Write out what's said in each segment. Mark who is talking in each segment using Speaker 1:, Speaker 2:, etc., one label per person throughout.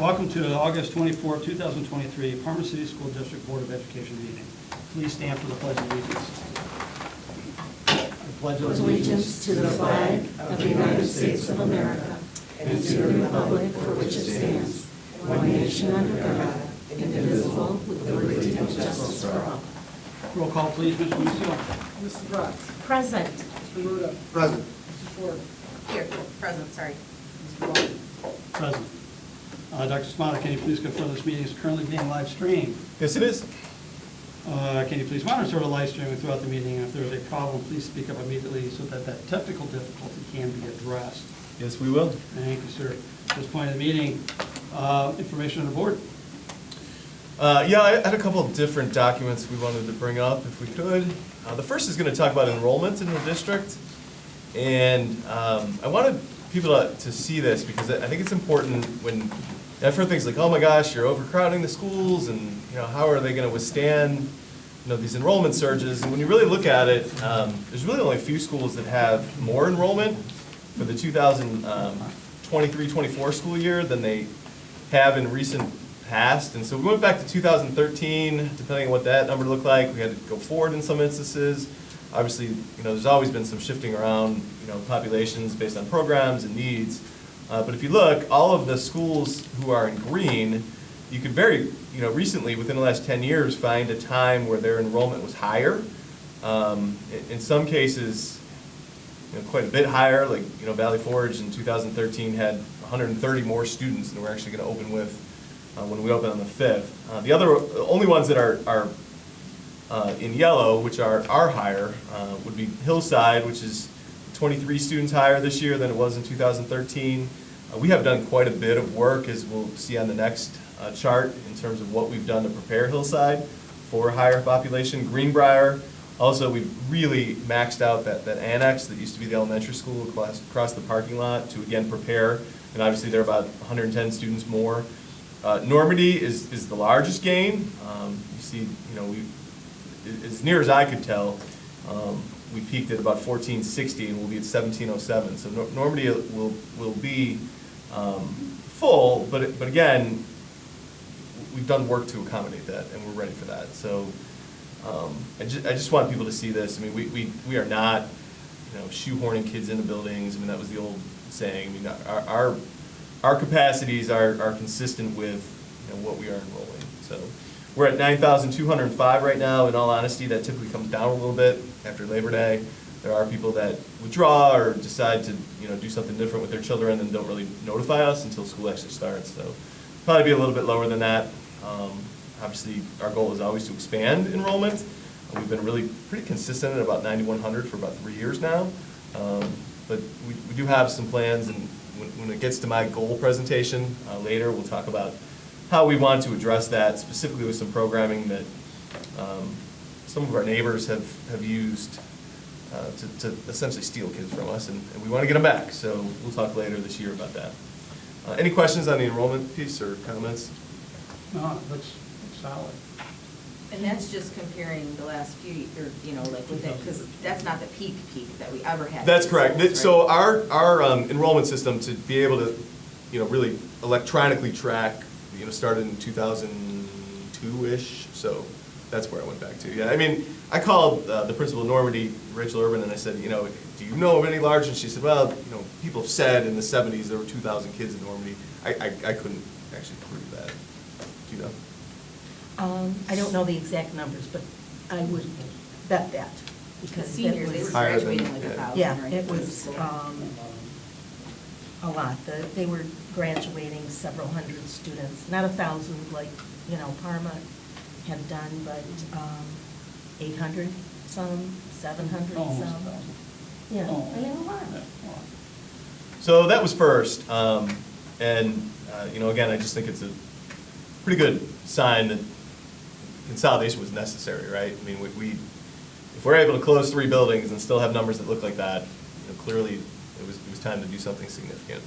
Speaker 1: Welcome to the August 24, 2023 Parma City School District Board of Education meeting. Please stand for the Pledge of Allegiance. I pledge
Speaker 2: allegiance to the flag of the United States of America and to the republic for which it stands, one nation under God, indivisible, with liberty and justice for all.
Speaker 1: Roll call, please, Mr. Lucio.
Speaker 3: Mrs. Bratz.
Speaker 2: Present.
Speaker 3: Mr. Ruda.
Speaker 4: Present.
Speaker 3: Mrs. Short.
Speaker 5: Here, present, sorry.
Speaker 3: Mrs. Vaughn.
Speaker 1: Present. Dr. Smiley, can you please confirm this meeting is currently being live streamed?
Speaker 4: Yes, it is.
Speaker 1: Can you please monitor the live streaming throughout the meeting? And if there's a problem, please speak up immediately so that that technical difficulty can be addressed.
Speaker 4: Yes, we will.
Speaker 1: Thank you, sir. At this point in the meeting, information on the board.
Speaker 4: Yeah, I had a couple of different documents we wanted to bring up if we could. The first is going to talk about enrollment in the district. And I wanted people to see this because I think it's important when I've heard things like, oh my gosh, you're overcrowding the schools and how are they going to withstand these enrollment surges. And when you really look at it, there's really only a few schools that have more enrollment for the 2023-24 school year than they have in recent past. And so we went back to 2013, depending on what that number looked like. We had to go forward in some instances. Obviously, there's always been some shifting around, populations based on programs and needs. But if you look, all of the schools who are in green, you could very, recently, within the last 10 years, find a time where their enrollment was higher. In some cases, quite a bit higher, like, Valley Forge in 2013 had 130 more students than we're actually going to open with when we open on the 5th. The only ones that are in yellow, which are higher, would be Hillside, which is 23 students higher this year than it was in 2013. We have done quite a bit of work, as we'll see on the next chart, in terms of what we've done to prepare Hillside for a higher population. Greenbrier, also, we've really maxed out that annex that used to be the elementary school across the parking lot to, again, prepare. And obviously, there are about 110 students more. Normandy is the largest gain. You see, as near as I could tell, we peaked at about 1460 and we'll be at 1707. So Normandy will be full, but again, we've done work to accommodate that and we're ready for that. So I just want people to see this. I mean, we are not shoehorning kids into buildings. I mean, that was the old saying. I mean, our capacities are consistent with what we are enrolling. So we're at 9,205 right now. In all honesty, that typically comes down a little bit after Labor Day. There are people that withdraw or decide to do something different with their children and don't really notify us until school actually starts. So probably be a little bit lower than that. Obviously, our goal is always to expand enrollment. We've been really pretty consistent at about 9,100 for about 3 years now. But we do have some plans, and when it gets to my goal presentation later, we'll talk about how we want to address that, specifically with some programming that some of our neighbors have used to essentially steal kids from us, and we want to get them back. So we'll talk later this year about that. Any questions on the enrollment piece or comments?
Speaker 1: No, it looks solid.
Speaker 5: And that's just comparing the last few, or, like with it, because that's not the peak that we ever had.
Speaker 4: That's correct.
Speaker 5: Right?
Speaker 4: So our enrollment system, to be able to, really electronically track, started in 2002-ish. So that's where I went back to. Yeah, I mean, I called the principal of Normandy, Rachel Urban, and I said, do you know of any large? And she said, well, people have said in the 70s there were 2,000 kids in Normandy. I couldn't actually prove that. Do you know?
Speaker 2: I don't know the exact numbers, but I would bet that.
Speaker 5: The
Speaker 2: Because
Speaker 5: seniors, they were
Speaker 4: higher than-
Speaker 5: graduating like 1,000,
Speaker 2: yeah,
Speaker 5: right?
Speaker 2: it was a lot. They were graduating several hundred students, not 1,000 like, Parma had done, but 800 some, 700
Speaker 1: Almost
Speaker 2: some.
Speaker 1: 1,000.
Speaker 2: Yeah,
Speaker 1: Oh.
Speaker 2: I mean, a lot.
Speaker 1: Yeah, a lot.
Speaker 4: So that was first, and again, I just think it's a pretty good sign that consolidation was necessary, right? I mean, if we're able to close 3 buildings and still have numbers that look like that, clearly it was time to do something significant.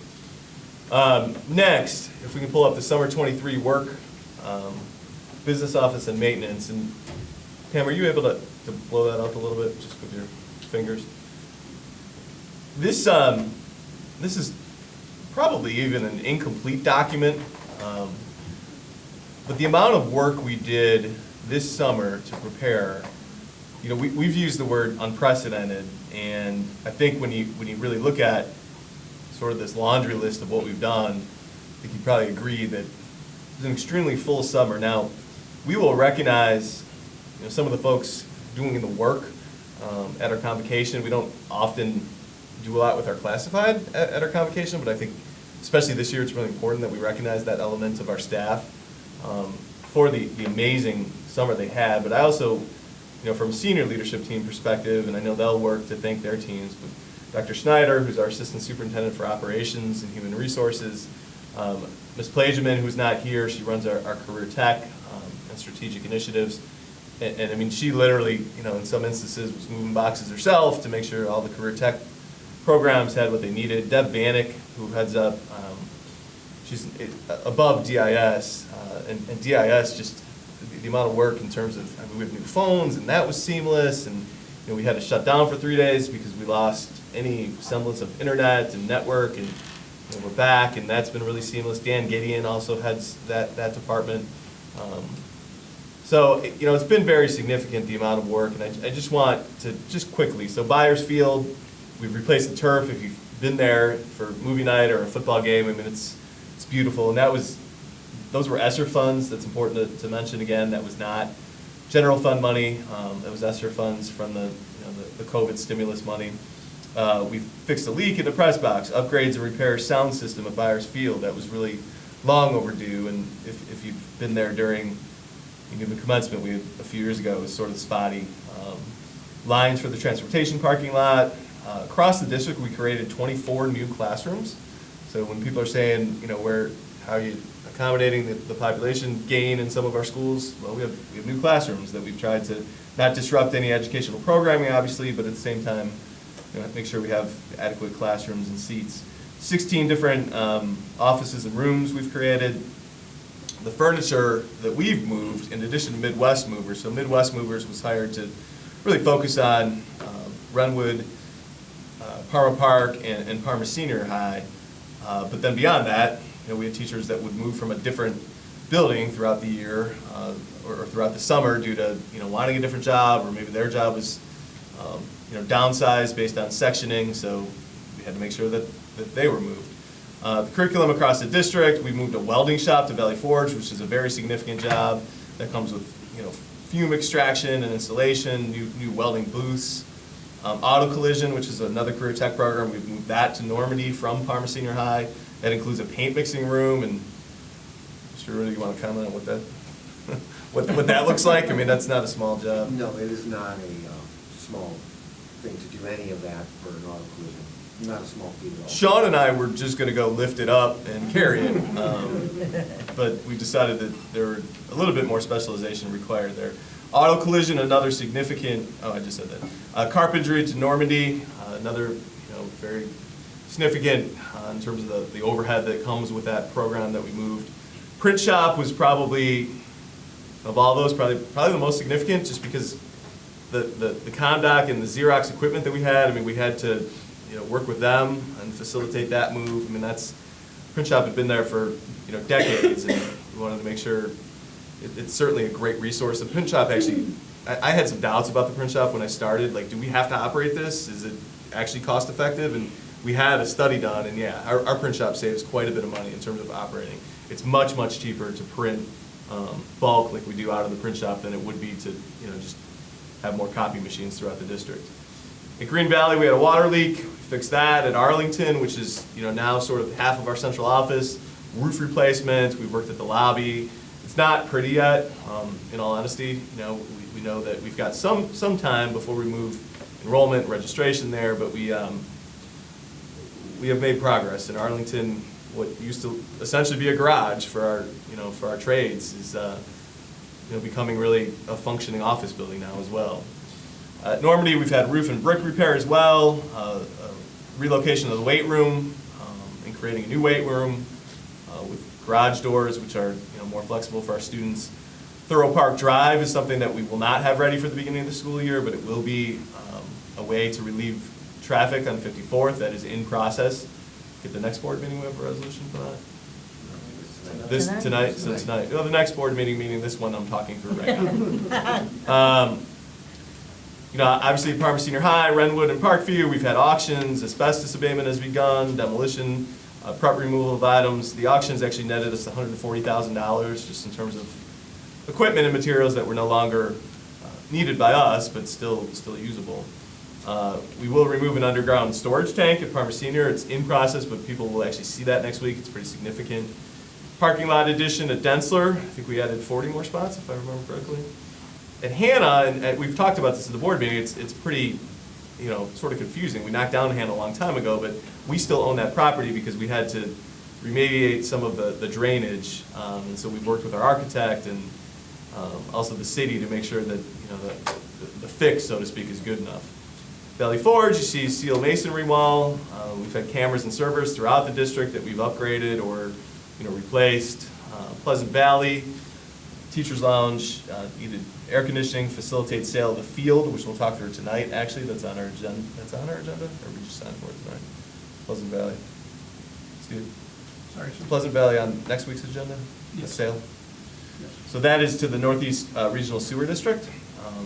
Speaker 4: Next, if we can pull up the summer 23 work, business office and maintenance, and Pam, are you able to blow that up a little bit just with your fingers? This is probably even an incomplete document. But the amount of work we did this summer to prepare, you know, we've used the word unprecedented, and I think when you really look at sort of this laundry list of what we've done, I think you'd probably agree that it was an extremely full summer. Now, we will recognize, you know, some of the folks doing the work at our convocation. We don't often do a lot with our classified at our convocation, but I think especially this year it's really important that we recognize that element of our staff for the amazing summer they had. But I also, you know, from a senior leadership team perspective, and I know they'll work to thank their teams, but Dr. Schneider, who's our Assistant Superintendent for Operations and Human Resources, Ms. Plageman, who's not here, she runs our career tech and strategic initiatives. And I mean, she literally, you know, in some instances was moving boxes herself to make sure all the career tech programs had what they needed. Deb Vanek, who heads up, she's above DIS, and DIS just, the amount of work in terms of, I mean, we have new phones, and that was seamless, and, you know, we had to shut down for 3 days because we lost any semblance of internet and network, and, you know, we're back, and that's been really seamless. Dan Gideon also heads that department. So, you know, it's been very significant, the amount of work, and I just want to, just quickly, so Byers Field, we've replaced the turf. If you've been there for movie night or a football game, I mean, it's beautiful, and those were ESSER funds. That's important to mention again. That was not general fund money. That was ESSER funds from the COVID stimulus money. We fixed a leak in the press box, upgrades and repairs sound system at Byers Field. That was really long overdue, and if you've been there during the commencement we had a few years ago, it was sort of spotty. Lines for the transportation parking lot. Across the district, we created 24 new classrooms. So when people are saying, you know, how are you accommodating the population gain in some of our schools, well, we have new classrooms that we've tried to not disrupt any educational programming, obviously, but at the same time, you know, make sure we have adequate classrooms and seats. 16 different offices and rooms we've created. The furniture that we've moved, in addition to Midwest Movers, so Midwest Movers was hired to really focus on Renwood, Parma Park, and Parma Senior High. But then beyond that, you know, we had teachers that would move from a different building throughout the year or throughout the summer due to, you know, wanting a different job, or maybe their job was you know, downsized based on sectioning, so we had to make sure that they were moved. The curriculum across the district, we moved a welding shop to Valley Forge, which is a very significant job that comes with, you know, fume extraction and installation, new welding booths. Auto collision, which is another career tech program, we've moved that to Normandy from Parma Senior High. That includes a paint mixing room, and Mr. Rudy, you want to comment on what that what that looks like? I mean, that's not a small job.
Speaker 6: No, it is not a small thing to do any of that for an auto collision. Not a small feat at all.
Speaker 4: Sean and I were just going to go lift it up and carry it, but we decided that there were a little bit more specialization required there. Auto collision, another significant, I just said that. Carpentry to Normandy, another, you know, very significant in terms of the overhead that comes with that program that we moved. Print shop was probably, of all those, probably the most significant, just because the Condoc and the Xerox equipment that we had, I mean, we had to, you know, work with them and facilitate that move. I mean, print shop had been there for, you know, decades, and we wanted to make sure it's certainly a great resource. The print shop actually, I had some doubts about the print shop when I started. Like, do we have to operate this? Is it actually cost effective? And we had a study done, and yeah, our print shop saves quite a bit of money in terms of operating. It's much, much cheaper to print bulk like we do out of the print shop than it would be to, you know, just have more copy machines throughout the district. At Green Valley, we had a water leak. We fixed that. At Arlington, which is, you know, now sort of half of our central office, roof replacement. We've worked at the lobby. It's not pretty yet, in all honesty. You know, we know that we've got some time before we move enrollment, registration there, but we have made progress. In Arlington, what used to essentially be a garage for our trades is you know, becoming really a functioning office building now as well. At Normandy, we've had roof and brick repair as well, relocation of the weight room, and creating a new weight room with garage doors, which are, you know, more flexible for our students. Thorough Park Drive is something that we will not have ready for the beginning of the school year, but it will be a way to relieve traffic on 54th. That is in process. Get the next board meeting, we have a resolution for that. This,
Speaker 2: Tonight?
Speaker 4: tonight. No, the next board meeting, meaning this one I'm talking through right now. You know, obviously Parma Senior High, Renwood, and Parkview, we've had auctions, asbestos abatement has begun, demolition, prep removal of items. The auctions actually netted us $140,000 just in terms of equipment and materials that were no longer needed by us, but still usable. We will remove an underground storage tank at Parma Senior. It's in process, but people will actually see that next week. It's pretty significant. Parking lot addition at Densler. I think we added 40 more spots, if I remember correctly. At Hannah, and we've talked about this at the board meeting, it's pretty, you know, sort of confusing. We knocked down Hannah a long time ago, but we still own that property because we had to remediate some of the drainage. And so we've worked with our architect and also the city to make sure that, you know, the fix, so to speak, is good enough. Valley Forge, you see steel masonry wall. We've had cameras and servers throughout the district that we've upgraded or, you know, replaced. Pleasant Valley, Teachers Lounge, needed air conditioning, facilitate sale of the field, which we'll talk through tonight. Actually, that's on our agenda. That's on our agenda, or we just signed for it tonight? Pleasant Valley. Steve?
Speaker 1: Sorry, sir.
Speaker 4: Pleasant Valley on next week's agenda, the
Speaker 1: Yes.
Speaker 4: sale.
Speaker 1: Yes.
Speaker 4: So that is to the Northeast Regional Sewer District.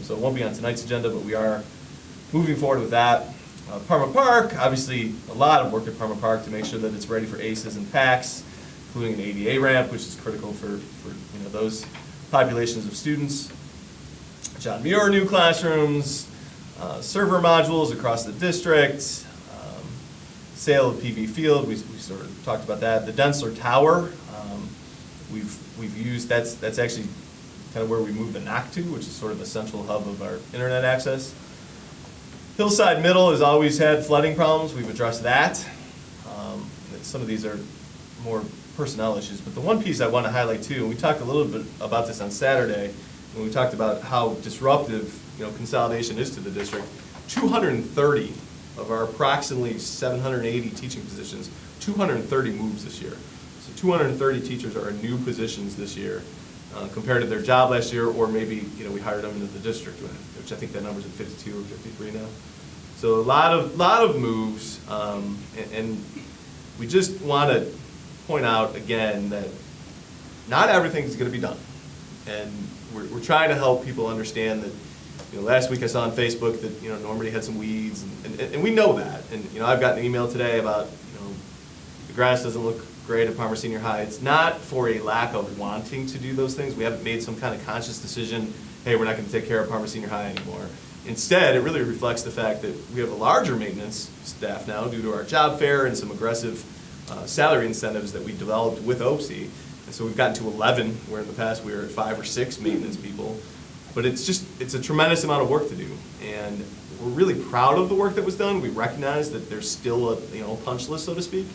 Speaker 4: So it won't be on tonight's agenda, but we are moving forward with that. Parma Park, obviously a lot of work at Parma Park to make sure that it's ready for ACEs and PACs, including an ADA ramp, which is critical for you know, those populations of students. John Muir new classrooms, server modules across the district, sale of PV Field, we sort of talked about that. The Densler Tower, we've used, that's actually kind of where we moved the NOC to, which is sort of the central hub of our internet access. Hillside Middle has always had flooding problems, we've addressed that. Some of these are more personnel issues, but the one piece I want to highlight too, and we talked a little bit about this on Saturday, when we talked about how disruptive, you know, consolidation is to the district. 230 of our approximately 780 teaching positions, 230 moves this year. So 230 teachers are in new positions this year compared to their job last year, or maybe, you know, we hired them into the district, which I think that number's at 52 or 53 now. So a lot of moves, and we just want to point out again that not everything is going to be done, and we're trying to help people understand that. You know, last week I saw on Facebook that, you know, Normandy had some weeds, and we know that. And, you know, I've gotten an email today about, you know, the grass doesn't look great at Parma Senior High. It's not for a lack of wanting to do those things. We haven't made some kind of conscious decision, hey, we're not going to take care of Parma Senior High anymore. Instead, it really reflects the fact that we have a larger maintenance staff now due to our job fair and some aggressive salary incentives that we developed with OPSI. And so we've gotten to 11, where in the past we were at 5 or 6 maintenance people. But it's a tremendous amount of work to do, and we're really proud of the work that was done. We recognize that there's still a, you know, punch list, so to speak,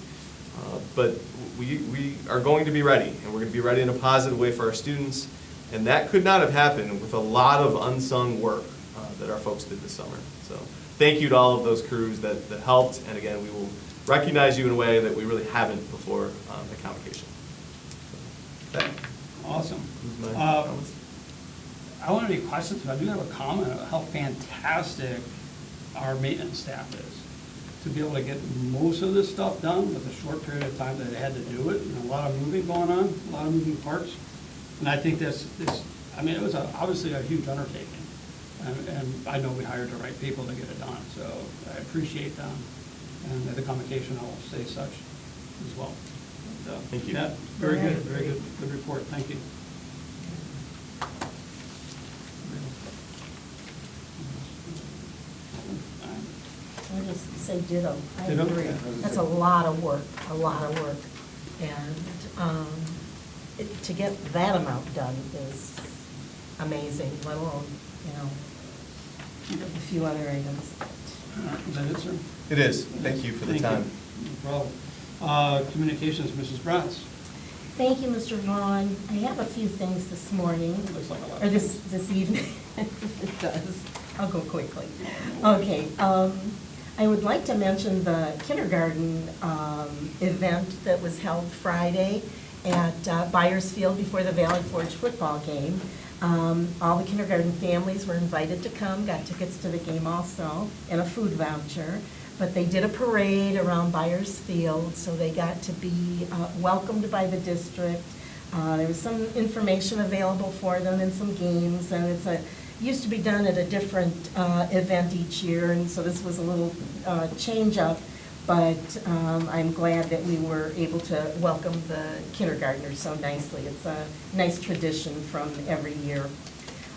Speaker 4: but we are going to be ready, and we're going to be ready in a positive way for our students, and that could not have happened with a lot of unsung work that our folks did this summer. So thank you to all of those crews that helped, and again, we will recognize you in a way that we really haven't before the convocation. Okay.
Speaker 1: Awesome.
Speaker 4: Who's my comments?
Speaker 1: I don't have any questions, but I do have a comment on how fantastic our maintenance staff is. To be able to get most of this stuff done with a short period of time that they had to do it, and a lot of moving going on, a lot of moving parts. And I think this, I mean, it was obviously a huge undertaking. And I know we hired the right people to get it done, so I appreciate them. And at the convocation, I will say such as well. But,
Speaker 4: Thank you.
Speaker 1: Yeah, very good report, thank you.
Speaker 2: I just say ditto. I
Speaker 1: Ditto?
Speaker 2: agree.
Speaker 1: Yeah.
Speaker 2: That's a lot of work, a lot of work. And to get that amount done is amazing, let alone, you know, a few other items.
Speaker 1: All right, is that it, sir?
Speaker 4: It is. Thank you for the
Speaker 1: Thank you.
Speaker 4: time.
Speaker 1: No problem. Communications, Mrs. Bratz.
Speaker 2: Thank you, Mr. Vaughn. I have a few things this morning,
Speaker 1: Looks like a lot.
Speaker 2: or this evening. It does. I'll go quickly. Okay, I would like to mention the kindergarten event that was held Friday at Byers Field before the Valley Forge football game. All the kindergarten families were invited to come, got tickets to the game also, and a food voucher. But they did a parade around Byers Field, so they got to be welcomed by the district. There was some information available for them and some games, and used to be done at a different event each year, and so this was a little change up, but I'm glad that we were able to welcome the kindergartners so nicely. It's a nice tradition from every year.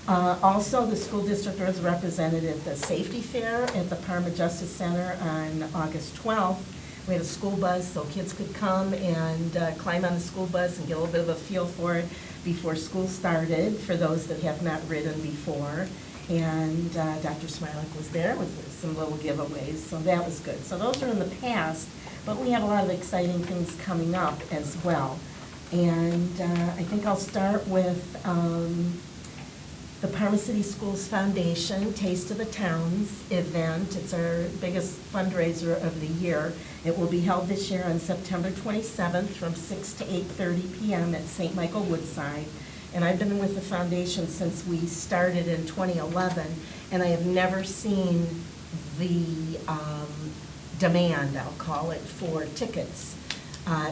Speaker 2: Also, the school district was represented at the safety fair at the Parma Justice Center on August 12th. We had a school bus so kids could come and climb on the school bus and get a little bit of a feel for it before school started, for those that have not ridden before. And Dr. Smilek was there with some little giveaways, so that was good. So those are in the past, but we have a lot of exciting things coming up as well. And I think I'll start with the Parma City Schools Foundation Taste of the Towns event. It's our biggest fundraiser of the year. It will be held this year on September 27th from 6 to 8:30 p.m. at St. Michael Woodside. And I've been with the foundation since we started in 2011, and I have never seen the demand, I'll call it, for tickets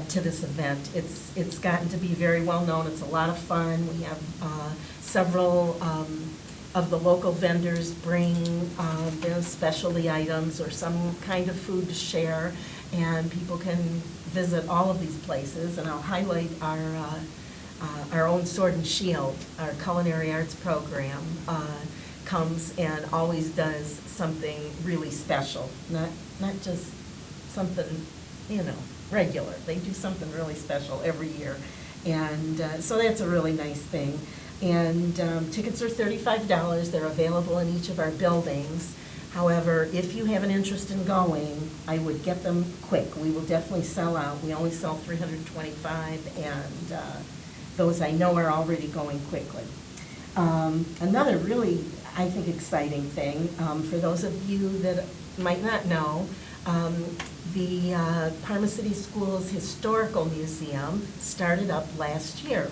Speaker 2: to this event. It's gotten to be very well known. It's a lot of fun. We have several of the local vendors bring their specialty items or some kind of food to share, and people can visit all of these places. And I'll highlight our own Sword and Shield, our culinary arts program, comes and always does something really special, not just something, regular. They do something really special every year. And so that's a really nice thing. And tickets are $35. They're available in each of our buildings. However, if you have an interest in going, I would get them quick. We will definitely sell out. We only sell 325, and those I know are already going quickly. Another really, I think, exciting thing, for those of you that might not know, the Parma City Schools Historical Museum started up last year.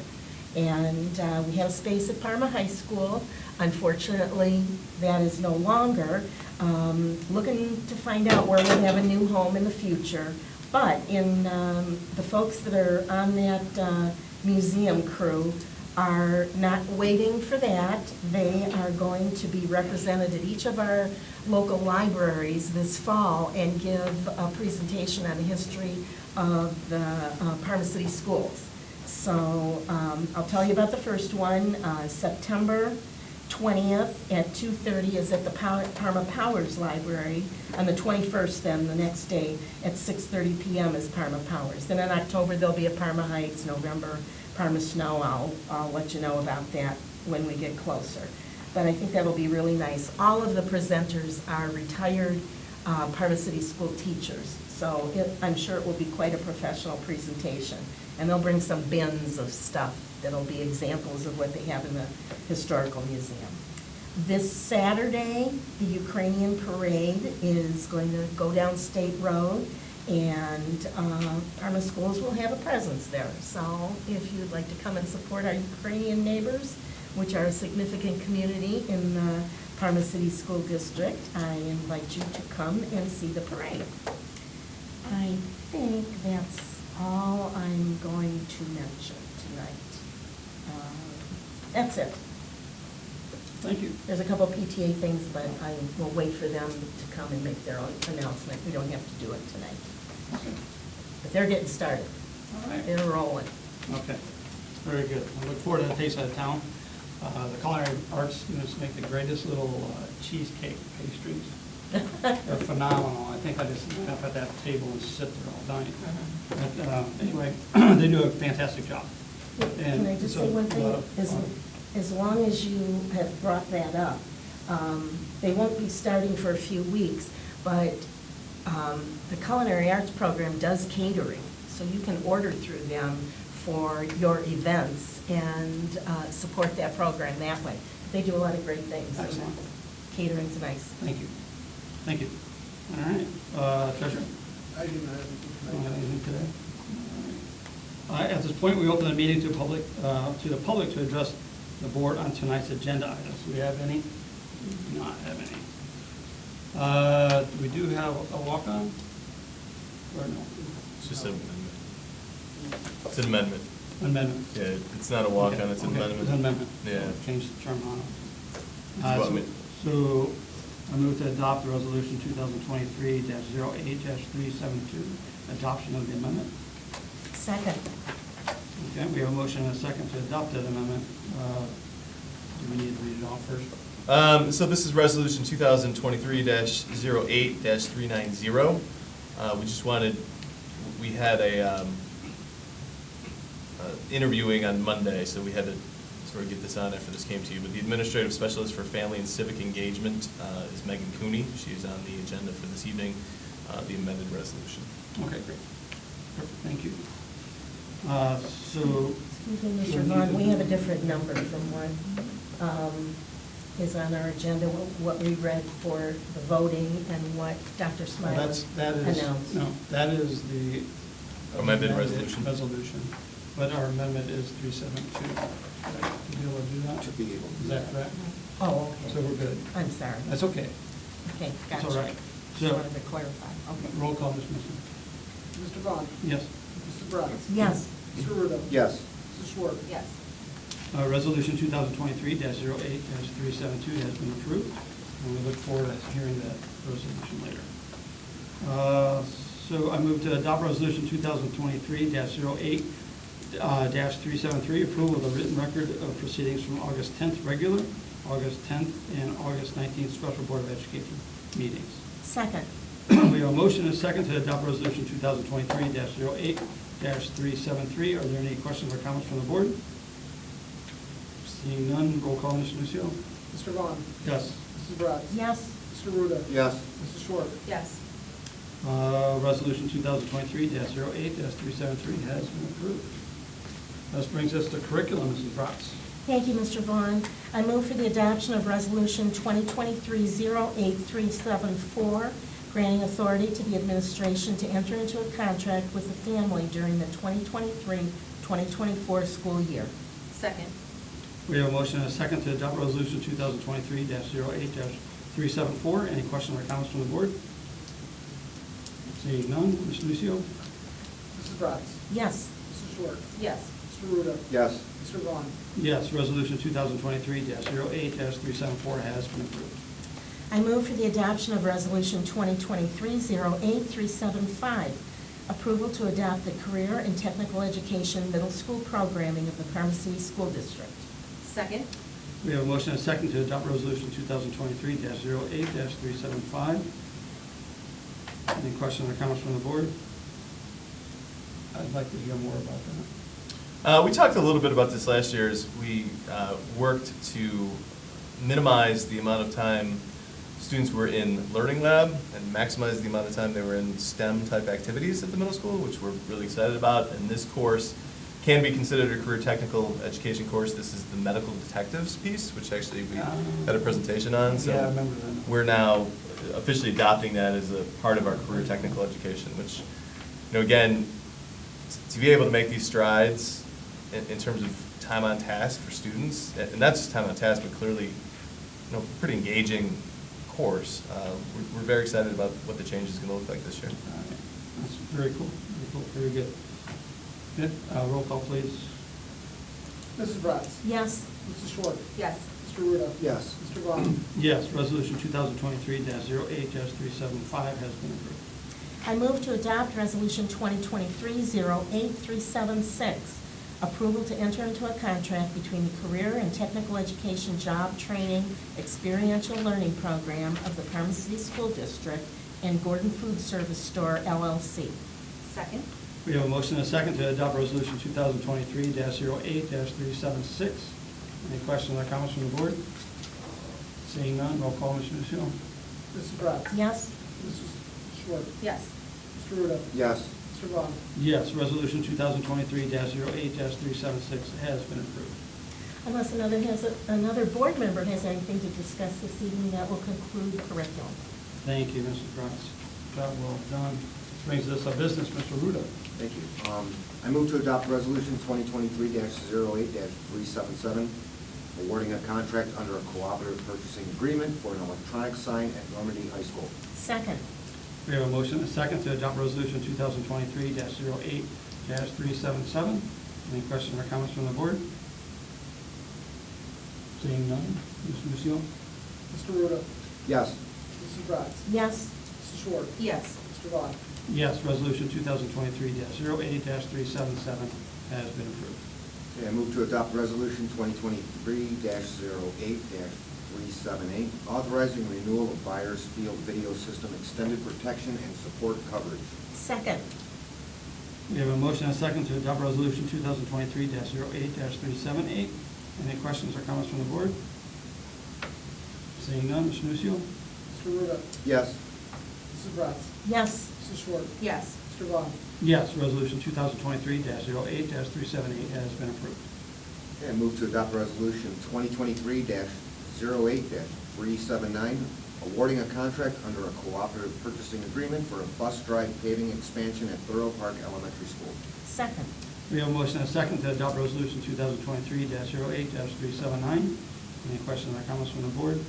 Speaker 2: And we have a space at Parma High School. Unfortunately, that is no longer. Looking to find out where we'll have a new home in the future. But in the folks that are on that museum crew are not waiting for that. They are going to be represented at each of our local libraries this fall and give a presentation on the history of the Parma City Schools. So I'll tell you about the first one. September 20th at 2:30 is at the Parma Powers Library. On the 21st, then, the next day, at 6:30 p.m. is Parma Powers. Then in October, there'll be a Parma Heights. November, Parma Snow. I'll let you know about that when we get closer. But I think that'll be really nice. All of the presenters are retired Parma City School teachers. So I'm sure it will be quite a professional presentation. And they'll bring some bins of stuff that'll be examples of what they have in the Historical Museum. This Saturday, the Ukrainian parade is going to go down State Road, and Parma Schools will have a presence there. So if you'd like to come and support our Ukrainian neighbors, which are a significant community in the Parma City School District, I invite you to come and see the parade. I think that's all I'm going to mention tonight. That's it.
Speaker 1: Thank you.
Speaker 2: There's a couple of PTA things, but I will wait for them to come and make their own announcement. We don't have to do it tonight.
Speaker 1: Okay.
Speaker 2: But they're getting started.
Speaker 1: All right.
Speaker 2: They're rolling.
Speaker 1: Okay, very good. I look forward to the Taste of the Town. The culinary arts students make the greatest little cheesecake pastries. They're phenomenal. I think I just sit up at that table and sit there all night. But anyway, they do a fantastic job.
Speaker 2: Can I just say one thing? As long as you have brought that up, they won't be starting for a few weeks, but the culinary arts program does catering, so you can order through them for your events and support that program that way. They do a lot of great things.
Speaker 1: Excellent.
Speaker 2: Catering's nice.
Speaker 1: Thank you. Thank you. All right, Treasurer?
Speaker 3: I do not have anything
Speaker 1: Don't have
Speaker 3: tonight.
Speaker 1: anything today? All right. At this point, we open the meeting to the public to address the board on tonight's agenda items. Do we have any? We do not have any. We do have a walk-on? Or no?
Speaker 4: It's just an amendment. It's an amendment.
Speaker 1: Amendment.
Speaker 4: Yeah, it's not a walk-on, it's an
Speaker 1: Okay,
Speaker 4: amendment.
Speaker 1: It's an amendment.
Speaker 4: Yeah.
Speaker 1: Change the term on it.
Speaker 4: You want me-
Speaker 1: So I move to adopt the resolution 2023-08-372, adoption of the amendment.
Speaker 2: Second.
Speaker 1: Okay, we have a motion and a second to adopt that amendment. Do we need to read it all first?
Speaker 4: So this is resolution 2023-08-390. We just wanted, we had a interviewing on Monday, so we had to sort of get this on after this came to you. But the administrative specialist for family and civic engagement is Megan Cooney. She's on the agenda for this evening, the amended resolution.
Speaker 1: Okay, great. Perfect, thank you. So.
Speaker 2: Excuse me, Mr. Vaughn, we have a different number from what is on our agenda, what we read for the voting and what Dr. Smiley
Speaker 1: That is
Speaker 2: announced.
Speaker 1: No, that is the.
Speaker 4: Amended resolution.
Speaker 1: Resolution, but our amendment is 372. To be able to do that?
Speaker 6: To be able to
Speaker 1: Is
Speaker 6: do
Speaker 1: that
Speaker 6: that.
Speaker 1: correct?
Speaker 2: Oh,
Speaker 1: So
Speaker 2: okay.
Speaker 1: we're good.
Speaker 2: I'm sorry.
Speaker 1: That's okay.
Speaker 2: Okay,
Speaker 1: That's
Speaker 2: gotcha.
Speaker 1: all right.
Speaker 2: Just
Speaker 1: So-
Speaker 2: wanted to clarify. Okay.
Speaker 1: Roll call, Ms. Mason.
Speaker 3: Mr. Vaughn.
Speaker 1: Yes.
Speaker 3: Mrs. Bratz.
Speaker 2: Yes.
Speaker 3: Mr. Ruda.
Speaker 6: Yes.
Speaker 3: Mrs. Short.
Speaker 5: Yes.
Speaker 1: Resolution 2023-08-372 has been approved, and we look forward to hearing that resolution later. So I move to adopt resolution 2023-08-373, approval of the written record of proceedings from August 10th regular, August 10th, and August 19th special Board of Education meetings.
Speaker 2: Second.
Speaker 1: We have a motion and a second to adopt resolution 2023-08-373. Are there any questions or comments from the board? Seeing none, roll call, Mr. Nucio.
Speaker 3: Mr. Vaughn.
Speaker 1: Yes.
Speaker 3: Mrs. Bratz.
Speaker 2: Yes.
Speaker 3: Mr. Ruda.
Speaker 6: Yes.
Speaker 3: Mrs. Short.
Speaker 5: Yes.
Speaker 1: Resolution 2023-08-373 has been approved. This brings us to curriculum, Mrs. Bratz.
Speaker 2: Thank you, Mr. Vaughn. I move for the adoption of Resolution 2023-08374, granting authority to the administration to enter into a contract with the family during the 2023-2024 school year.
Speaker 5: Second.
Speaker 1: We have a motion and a second to adopt resolution 2023-08-374. Any questions or comments from the board? Seeing none, Mr. Nucio.
Speaker 3: Mrs. Bratz.
Speaker 2: Yes.
Speaker 3: Mrs. Short.
Speaker 5: Yes.
Speaker 3: Mr. Ruda.
Speaker 6: Yes.
Speaker 3: Mr. Vaughn.
Speaker 1: Yes, resolution 2023-08-374 has been approved.
Speaker 2: I move for the adoption of Resolution 2023-08375, approval to adopt the career and technical education middle school programming of the Parma City School District.
Speaker 5: Second.
Speaker 1: We have a motion and a second to adopt resolution 2023-08-375. Any questions or comments from the board? I'd like to hear more about that.
Speaker 4: We talked a little bit about this last year as we worked to minimize the amount of time students were in Learning Lab and maximize the amount of time they were in STEM-type activities at the middle school, which we're really excited about. And this course can be considered a career technical education course. This is the medical detectives piece, which actually we had a presentation on. So
Speaker 1: Yeah, I remember that.
Speaker 4: we're now officially adopting that as a part of our career technical education, which, again, to be able to make these strides in terms of time on task for students, and not just time on task, but clearly, pretty engaging course. We're very excited about what the change is going to look like this year.
Speaker 1: All right. That's very cool, very good. Good, roll call, please.
Speaker 3: Mrs. Bratz.
Speaker 2: Yes.
Speaker 3: Mrs. Short.
Speaker 5: Yes.
Speaker 3: Mr. Ruda.
Speaker 6: Yes.
Speaker 3: Mr. Vaughn.
Speaker 1: Yes, resolution 2023-08-375 has been approved.
Speaker 2: I move to adopt Resolution 2023-08376, approval to enter into a contract between the Career and Technical Education Job Training Experiential Learning Program of the Parma City School District and Gordon Food Service Store, LLC.
Speaker 5: Second.
Speaker 1: We have a motion and a second to adopt resolution 2023-08-376. Any questions or comments from the board? Seeing none, roll call, Mr. Nucio.
Speaker 3: Mrs. Bratz.
Speaker 2: Yes.
Speaker 3: Mrs. Short.
Speaker 5: Yes.
Speaker 3: Mr. Ruda.
Speaker 6: Yes.
Speaker 3: Mr. Vaughn.
Speaker 1: Yes, resolution 2023-08-376 has been approved.
Speaker 2: Unless another board member has anything to discuss this evening, that will conclude curriculum.
Speaker 1: Thank you, Mrs. Bratz. Job well done. Brings us a business, Mr. Ruda.
Speaker 6: Thank you. I move to adopt resolution 2023-08-377, awarding a contract under a cooperative purchasing agreement for an electronic sign at Normandy High School.
Speaker 2: Second.
Speaker 1: We have a motion and a second to adopt resolution 2023-08-377. Any questions or comments from the board? Seeing none, Ms. Nusio.
Speaker 3: Mr. Ruda.
Speaker 6: Yes.
Speaker 3: Mrs. Bratz.
Speaker 2: Yes.
Speaker 3: Mrs. Short.
Speaker 5: Yes.
Speaker 3: Mr. Vaughn.
Speaker 1: Yes, resolution 2023-08-377 has been approved.
Speaker 6: Okay, I move to adopt resolution 2023-08-378, authorizing renewal of buyer's field video system extended protection and support coverage.
Speaker 2: Second.
Speaker 1: We have a motion and a second to adopt resolution 2023-08-378. Any questions or comments from the board? Seeing none, Mr. Nucio.
Speaker 3: Mr. Ruda.
Speaker 6: Yes.
Speaker 3: Mrs. Bratz.
Speaker 2: Yes.
Speaker 3: Mrs. Short.
Speaker 5: Yes.
Speaker 3: Mr. Vaughn.
Speaker 1: Yes, resolution 2023-08-378 has been approved.
Speaker 6: Okay, I move to adopt resolution 2023-08-379, awarding a contract under a cooperative purchasing agreement for a bus drive paving expansion at Thorough Park Elementary School.
Speaker 2: Second.
Speaker 1: We have a motion and a second to adopt resolution 2023-08-379. Any questions or comments from the board?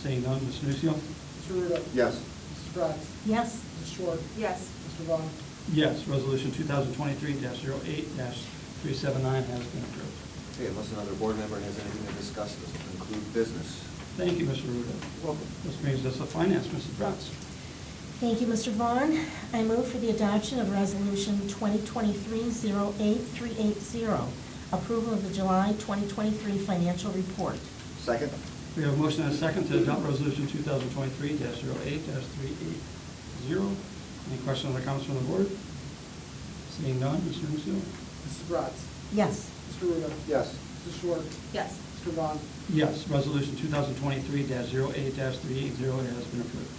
Speaker 1: Seeing none, Mr. Nucio.
Speaker 3: Mr. Ruda.
Speaker 6: Yes.
Speaker 3: Mrs. Bratz.
Speaker 2: Yes.
Speaker 3: Mrs. Short.
Speaker 5: Yes.
Speaker 3: Mr. Vaughn.
Speaker 1: Yes, resolution 2023-08-379 has been approved.
Speaker 6: Okay, unless another board member has anything to discuss, this will conclude business.
Speaker 1: Thank you, Mr. Ruda.
Speaker 6: Welcome.
Speaker 1: This brings us to finance, Mrs. Bratz.
Speaker 2: Thank you, Mr. Vaughn. I move for the adoption of Resolution 2023-08380, approval of the July 2023 financial report.
Speaker 6: Second?
Speaker 1: We have a motion and a second to adopt resolution 2023-08-380. Any questions or comments from the board? Seeing none, Mr. Nucio.
Speaker 3: Mrs. Bratz.
Speaker 2: Yes.
Speaker 3: Mr. Ruda.
Speaker 6: Yes.
Speaker 3: Mrs. Short.
Speaker 5: Yes.
Speaker 3: Mr. Vaughn.
Speaker 1: Yes, resolution 2023-08-380 has been approved.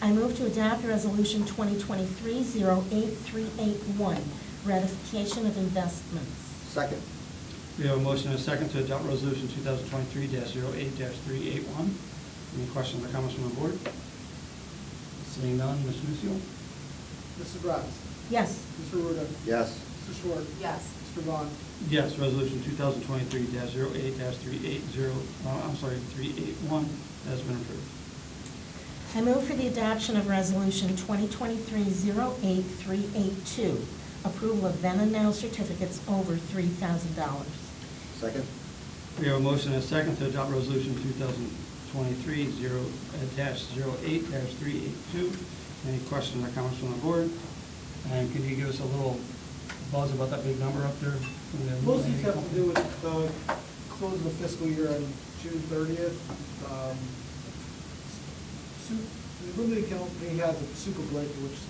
Speaker 2: I move to adopt Resolution 2023-08381, ratification of investments.
Speaker 6: Second?
Speaker 1: We have a motion and a second to adopt resolution 2023-08-381. Any questions or comments from the board? Seeing none, Ms. Nucio.
Speaker 3: Mrs. Bratz.
Speaker 2: Yes.
Speaker 3: Mr. Ruda.
Speaker 6: Yes.
Speaker 3: Mrs. Short.
Speaker 5: Yes.
Speaker 3: Mr. Vaughn.
Speaker 1: Yes, resolution 2023-08-381 has been approved.
Speaker 2: I move for the adoption of Resolution 2023-08382, approval of then and now certificates over $3,000.
Speaker 6: Second?
Speaker 1: We have a motion and a second to adopt resolution 2023-08-382. Any questions or comments from the board? And can you give us a little buzz about that big number up there?
Speaker 3: Most of these have to do with the close of the fiscal year on June 30th. The limited company has a super blanket, which is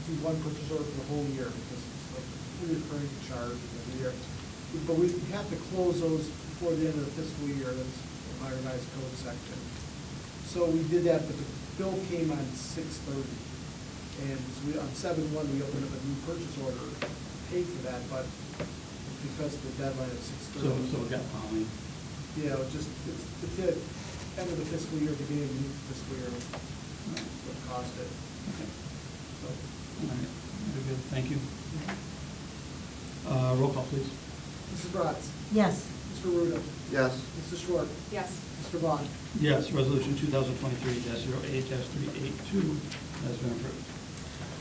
Speaker 3: do one purchase order for the whole year, because it's like a recurring charge every year. But we have to close those before the end of the fiscal year, that's my revised code section. So we did that, but the bill came on 6/30. And so we, on 7/1, we opened up a new purchase order, paid for that, but because of the deadline of 6/30.
Speaker 1: So we got plowing.
Speaker 3: Yeah, it's the end of the fiscal year, beginning of the new fiscal year, what caused it.
Speaker 1: Okay.
Speaker 3: So,
Speaker 1: All right, very good, thank you. Roll call, please.
Speaker 3: Mrs. Bratz.
Speaker 2: Yes.
Speaker 3: Mr. Ruda.
Speaker 6: Yes.
Speaker 3: Mrs. Short.
Speaker 5: Yes.
Speaker 3: Mr. Vaughn.
Speaker 1: Yes, resolution 2023-08-382 has been approved.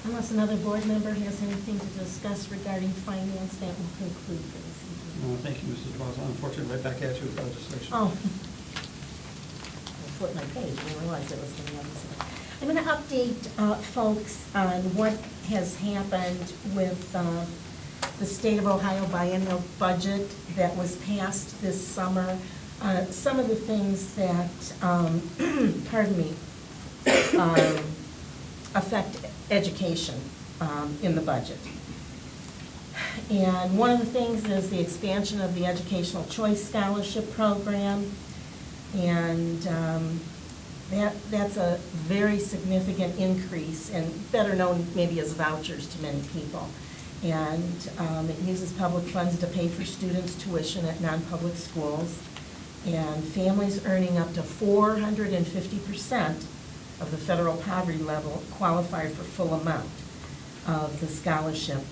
Speaker 2: Unless another board member has anything to discuss regarding finance, that will conclude for this evening.
Speaker 1: Thank you, Mrs. Boswell. Unfortunately, right back at you with legislation.
Speaker 2: Oh. I flipped my page, I didn't realize it was going to be on this one. I'm going to update folks on what has happened with the State of Ohio biennial budget that was passed this summer. Some of the things that, pardon me, affect education in the budget. And one of the things is the expansion of the Educational Choice Scholarship Program. And that's a very significant increase, and better known maybe as vouchers to many people. And it uses public funds to pay for students' tuition at non-public schools. And families earning up to 450% of the federal poverty level qualify for full amount of the scholarship,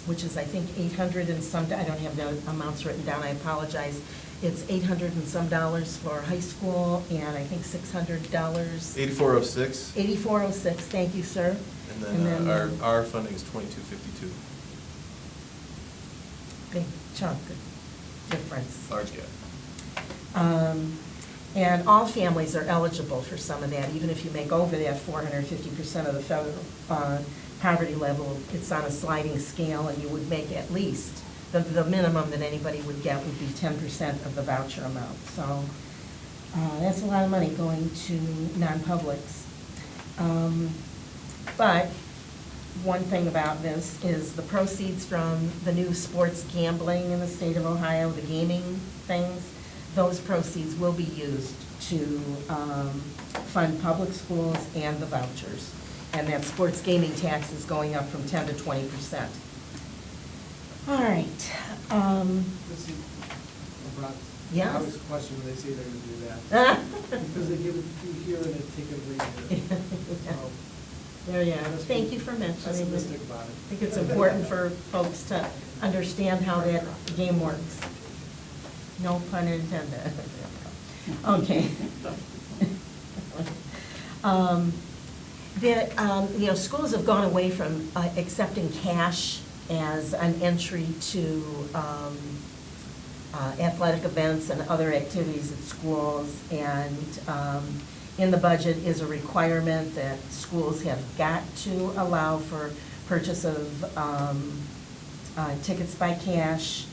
Speaker 2: which is, I think, 800 and some, I don't have the amounts written down, I apologize. It's $800 and some for high school, and I think $600.
Speaker 4: 8406.
Speaker 2: 8406, thank you, sir.
Speaker 4: And then our funding is 2252.
Speaker 2: big chunk of difference.
Speaker 4: Large gap.
Speaker 2: And all families are eligible for some of that, even if you make over that 450% of the federal poverty level. It's on a sliding scale, and you would make at least, the minimum that anybody would get would be 10% of the voucher amount. So that's a lot of money going to non-publics. But one thing about this is the proceeds from the new sports gambling in the state of Ohio, the gaming things, those proceeds will be used to fund public schools and the vouchers. And that sports gaming tax is going up from 10 to 20%. All right.
Speaker 3: Let's see, Rob,
Speaker 2: Yes?
Speaker 3: I always question when they say they're gonna do that. Because they give it to you here and they take it away here. So,
Speaker 2: There you are. Thank you for mentioning it.
Speaker 3: pessimistic about it.
Speaker 2: I think it's important for folks to understand how that game works. No pun intended. Okay. Schools have gone away from accepting cash as an entry to athletic events and other activities at schools, and in the budget is a requirement that schools have got to allow for purchase of tickets by cash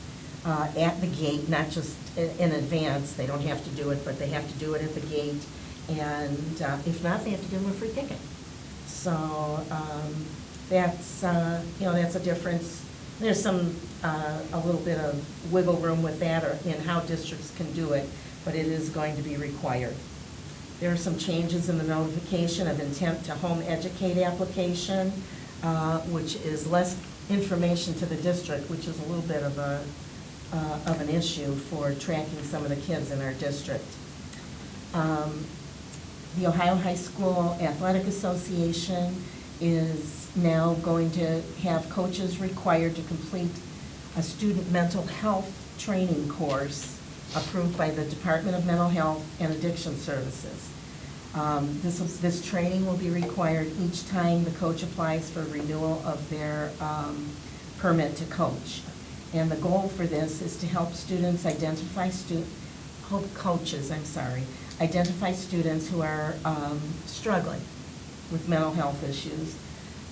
Speaker 2: at the gate, not just in advance. They don't have to do it, but they have to do it at the gate. And if not, they have to give them a free ticket. So that's, that's a difference. There's some, a little bit of wiggle room with that or in how districts can do it, but it is going to be required. There are some changes in the notification of intent to home educate application, which is less information to the district, which is a little bit of an issue for tracking some of the kids in our district. The Ohio High School Athletic Association is now going to have coaches required to complete a student mental health training course approved by the Department of Mental Health and Addiction Services. This training will be required each time the coach applies for renewal of their permit to coach. And the goal for this is to help students identify identify students who are struggling with mental health issues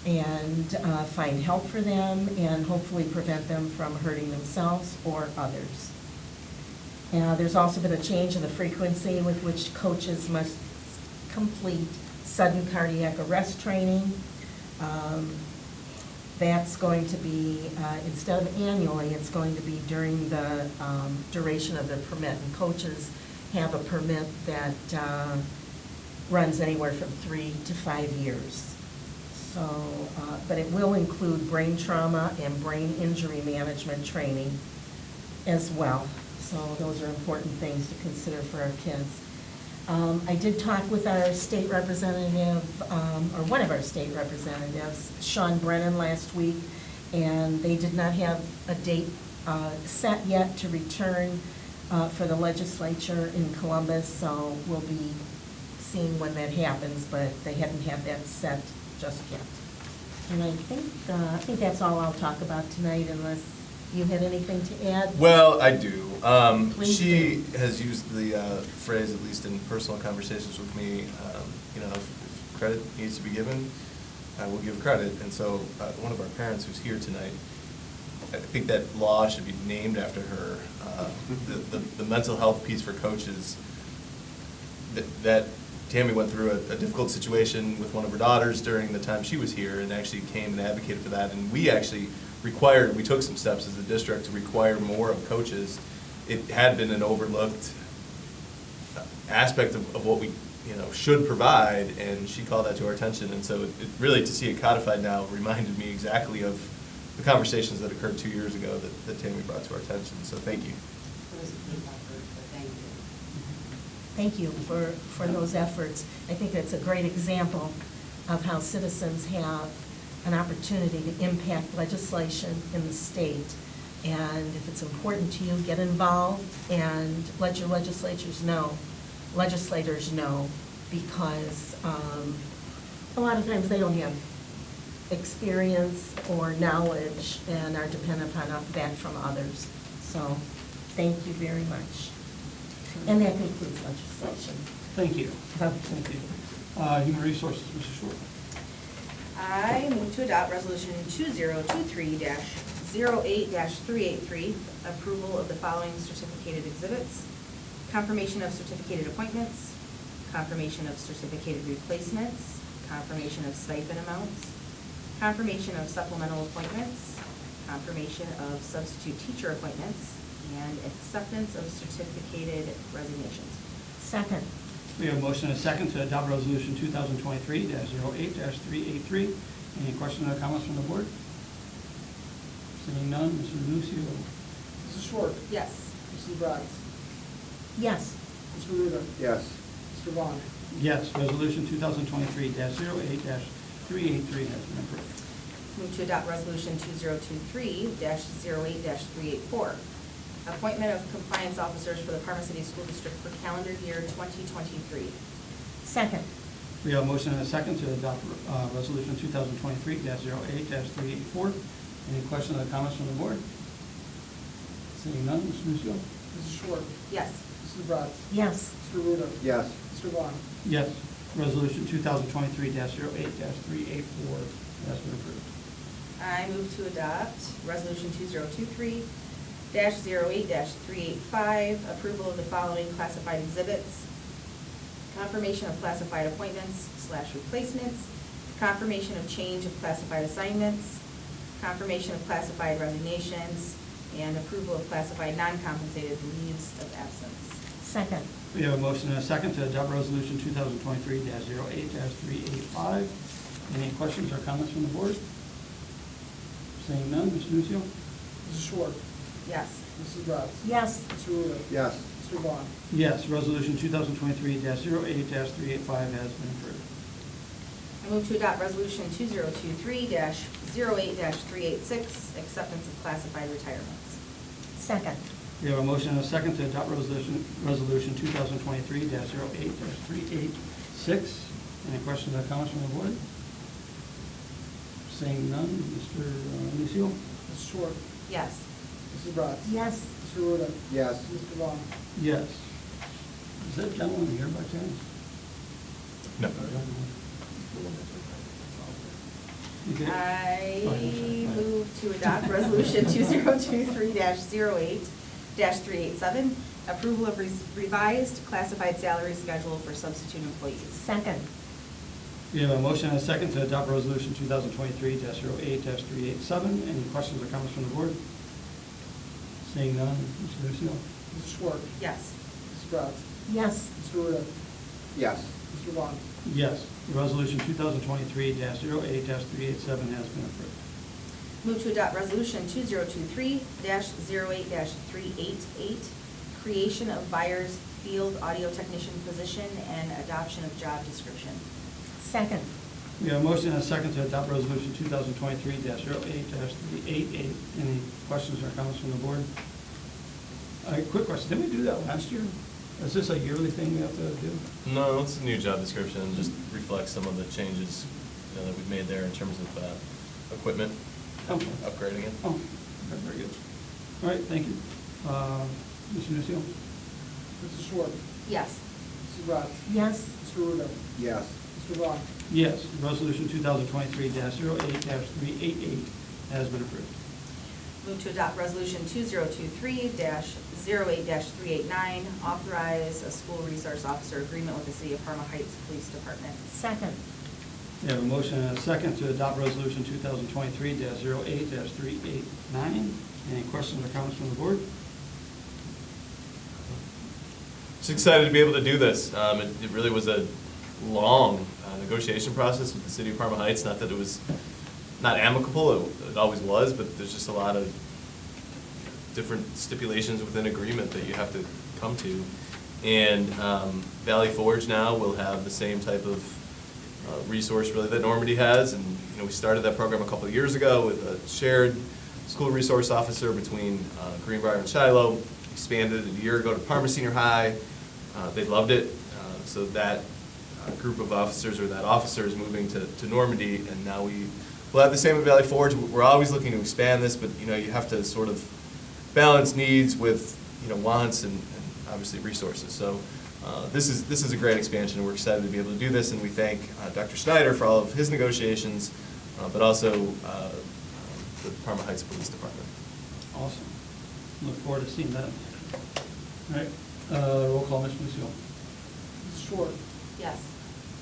Speaker 2: and find help for them and hopefully prevent them from hurting themselves or others. There's also been a change in the frequency with which coaches must complete sudden cardiac arrest training. That's going to be, instead of annually, it's going to be during the duration of the permit. And coaches have a permit that runs anywhere from 3 to 5 years. So, but it will include brain trauma and brain injury management training as well. So those are important things to consider for our kids. I did talk with our state representative, or one of our state representatives, Sean Brennan, last week, and they did not have a date set yet to return for the legislature in Columbus, so we'll be seeing when that happens, but they hadn't had that set just yet. And I think that's all I'll talk about tonight, unless you had anything to add?
Speaker 4: Well, I do.
Speaker 2: Please
Speaker 4: She
Speaker 2: do.
Speaker 4: has used the phrase, at least in personal conversations with me, if credit needs to be given, I will give credit. And so one of our parents who's here tonight, I think that law should be named after her. The mental health piece for coaches, that Tammy went through a difficult situation with one of her daughters during the time she was here and actually came and advocated for that. And we actually we took some steps as a district to require more of coaches. It had been an overlooked aspect of what we should provide, and she called that to our attention. And so it really, to see it codified now, reminded me exactly of the conversations that occurred 2 years ago that Tammy brought to our attention. So thank you.
Speaker 2: Thank you for those efforts. I think that's a great example of how citizens have an opportunity to impact legislation in the state. And if it's important to you, get involved and let your legislators know, because a lot of times they don't have experience or knowledge and are dependent upon that from others. So, thank you very much. And that concludes legislation.
Speaker 1: Thank you.
Speaker 2: Okay.
Speaker 1: Thank you. Human Resources, Mrs. Short.
Speaker 5: I move to adopt resolution 2023-08-383, approval of the following certificated exhibits: confirmation of certificated appointments, confirmation of certificated replacements, confirmation of stipend amounts, confirmation of supplemental appointments, confirmation of substitute teacher appointments, and acceptance of certificated resignations.
Speaker 2: Second.
Speaker 1: We have a motion and a second to adopt resolution 2023-08-383. Any questions or comments from the board? Seeing none, Mr. Lucio.
Speaker 3: Mrs. Short.
Speaker 5: Yes.
Speaker 3: Mrs. Bratz.
Speaker 2: Yes.
Speaker 3: Mr. Ruda.
Speaker 6: Yes.
Speaker 3: Mr. Vaughn.
Speaker 1: Yes, resolution 2023-08-383 has been approved.
Speaker 5: Move to adopt resolution 2023-08-384, appointment of compliance officers for the Parma City School District for calendar year 2023.
Speaker 2: Second.
Speaker 1: We have a motion and a second to adopt resolution 2023-08-384. Any questions or comments from the board? Seeing none, Mr. Lucio.
Speaker 3: Mrs. Short.
Speaker 5: Yes.
Speaker 3: Mrs. Bratz.
Speaker 2: Yes.
Speaker 3: Mr. Ruda.
Speaker 6: Yes.
Speaker 3: Mr. Vaughn.
Speaker 1: Yes, resolution 2023-08-384 has been approved.
Speaker 5: I move to adopt resolution 2023-08-385, approval of the following classified exhibits: confirmation of classified appointments/replacements, confirmation of change of classified assignments, confirmation of classified resignations, and approval of classified non-compensated leaves of absence.
Speaker 2: Second.
Speaker 1: We have a motion and a second to adopt resolution 2023-08-385. Any questions or comments from the board? Seeing none, Mr. Nucio.
Speaker 3: Mrs. Short.
Speaker 5: Yes.
Speaker 3: Mrs. Bratz.
Speaker 2: Yes.
Speaker 3: Mr. Ruda.
Speaker 6: Yes.
Speaker 3: Mr. Vaughn.
Speaker 1: Yes, resolution 2023-08-385 has been approved.
Speaker 5: I move to adopt resolution 2023-08-386, acceptance of classified retirements.
Speaker 2: Second.
Speaker 1: We have a motion and a second to adopt resolution 2023-08-386. Any questions or comments from the board? Seeing none, Mr. Nucio.
Speaker 3: Mrs. Short.
Speaker 5: Yes.
Speaker 3: Mrs. Bratz.
Speaker 2: Yes.
Speaker 3: Mr. Ruda.
Speaker 6: Yes.
Speaker 3: Mr. Vaughn.
Speaker 1: Yes. Is that gentleman here by chance?
Speaker 4: No.
Speaker 1: Okay.
Speaker 5: I move to adopt resolution 2023-08-387, approval of revised classified salary schedule for substitute employees.
Speaker 2: Second.
Speaker 1: We have a motion and a second to adopt resolution 2023-08-387. Any questions or comments from the board? Seeing none, Mr. Nucio.
Speaker 3: Mrs. Short.
Speaker 5: Yes.
Speaker 3: Mrs. Bratz.
Speaker 2: Yes.
Speaker 3: Mr. Ruda.
Speaker 6: Yes.
Speaker 3: Mr. Vaughn.
Speaker 1: Yes, resolution 2023-08-387 has been approved.
Speaker 5: Move to adopt resolution 2023-08-388, creation of buyer's field audio technician position and adoption of job description.
Speaker 2: Second.
Speaker 1: We have a motion and a second to adopt resolution 2023-08-388. Any questions or comments from the board? Quick question, didn't we do that last year? Is this a yearly thing we have to do?
Speaker 4: No, it's a new job description, and just reflects some of the changes, that we've made there in terms of equipment,
Speaker 1: Okay.
Speaker 4: upgrading it.
Speaker 1: Oh, okay, very good. All right, thank you. Mr. Nucio?
Speaker 3: Mrs. Short.
Speaker 5: Yes.
Speaker 3: Mrs. Bratz.
Speaker 2: Yes.
Speaker 3: Mr. Ruda.
Speaker 6: Yes.
Speaker 3: Mr. Vaughn.
Speaker 1: Yes, resolution 2023-08-388 has been approved.
Speaker 5: Move to adopt resolution 2023-08-389, authorize a school resource officer agreement with the City of Parma Heights Police Department.
Speaker 2: Second.
Speaker 1: We have a motion and a second to adopt resolution 2023-08-389. Any questions or comments from the board?
Speaker 4: Just excited to be able to do this. It really was a long negotiation process with the City of Parma Heights, not that it was not amicable, it always was, but there's just a lot of different stipulations within agreement that you have to come to. And Valley Forge now will have the same type of resource really that Normandy has. And we started that program a couple of years ago with a shared school resource officer between Greenbrier and Shiloh. Expanded a year ago to Parma Senior High. They loved it. So that group of officers, or that officer, is moving to Normandy, and now we We'll have the same at Valley Forge. We're always looking to expand this, but, you know, you have to sort of balance needs with, you know, wants and obviously resources. So this is a great expansion, and we're excited to be able to do this, and we thank Dr. Schneider for all of his negotiations, but also the Parma Heights Police Department.
Speaker 1: Awesome. Look forward to seeing that. All right, roll call, Mr. Lucio.
Speaker 3: Mrs. Short.
Speaker 5: Yes.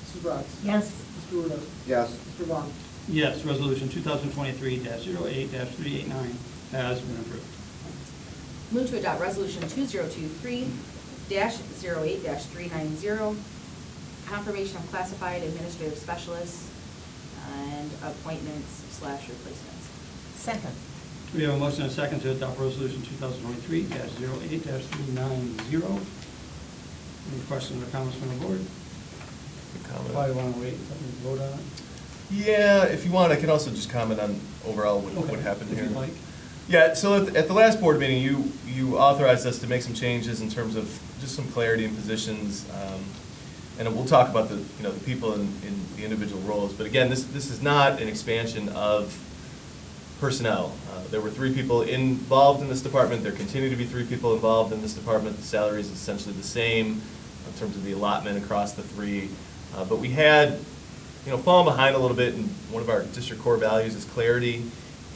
Speaker 3: Mrs. Bratz.
Speaker 2: Yes.
Speaker 3: Mr. Ruda.
Speaker 6: Yes.
Speaker 3: Mr. Vaughn.
Speaker 1: Yes, resolution 2023-08-389 has been approved.
Speaker 5: Move to adopt resolution 2023-08-390, confirmation of classified administrative specialists and appointments/replacements.
Speaker 2: Second.
Speaker 1: We have a motion and a second to adopt resolution 2023-08-390. Any questions or comments from the board?
Speaker 4: Good comment.
Speaker 1: Probably want to wait until we vote on it.
Speaker 4: Yeah, if you want, I can also just comment on overall what
Speaker 1: Okay,
Speaker 4: happened
Speaker 1: if
Speaker 4: here.
Speaker 1: you'd like.
Speaker 4: Yeah, so at the last board meeting, you authorized us to make some changes in terms of just some clarity in positions, and we'll talk about the people in the individual roles. But again, this is not an expansion of personnel. There were 3 people involved in this department. There continue to be 3 people involved in this department. The salary is essentially the same in terms of the allotment across the 3. But we had, fallen behind a little bit, and one of our district core values is clarity.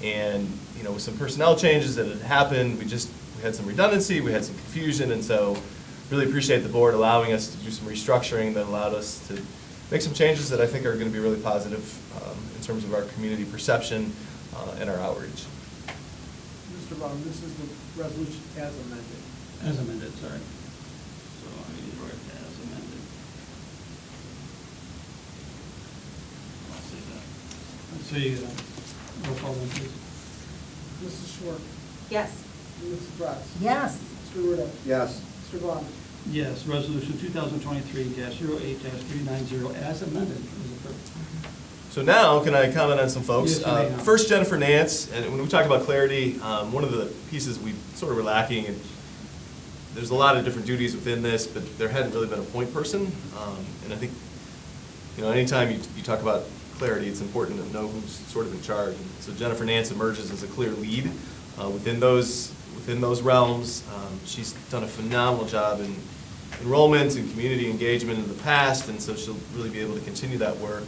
Speaker 4: And, with some personnel changes that had happened, we had some redundancy, we had some confusion, and so really appreciate the board allowing us to do some restructuring that allowed us to make some changes that I think are going to be really positive in terms of our community perception and our outreach.
Speaker 3: Mr. Vaughn, this is the resolution as amended.
Speaker 1: As amended, sorry. So I need to write as amended. I'll say that. So you, roll call then, please.
Speaker 3: Mrs. Short.
Speaker 5: Yes.
Speaker 3: Mrs. Bratz.
Speaker 2: Yes.
Speaker 3: Mr. Ruda.
Speaker 6: Yes.
Speaker 3: Mr. Vaughn.
Speaker 1: Yes, resolution 2023-08-390 as amended is approved.
Speaker 4: So now, can I comment on some folks?
Speaker 1: Yes, you may now.
Speaker 4: First, Jennifer Nance, and when we talk about clarity, one of the pieces we sort of were lacking, and there's a lot of different duties within this, but there hadn't really been a point person. And I think, anytime you talk about clarity, it's important to know who's sort of in charge. And so Jennifer Nance emerges as a clear lead within those realms. She's done a phenomenal job in enrollment and community engagement in the past, and so she'll really be able to continue that work,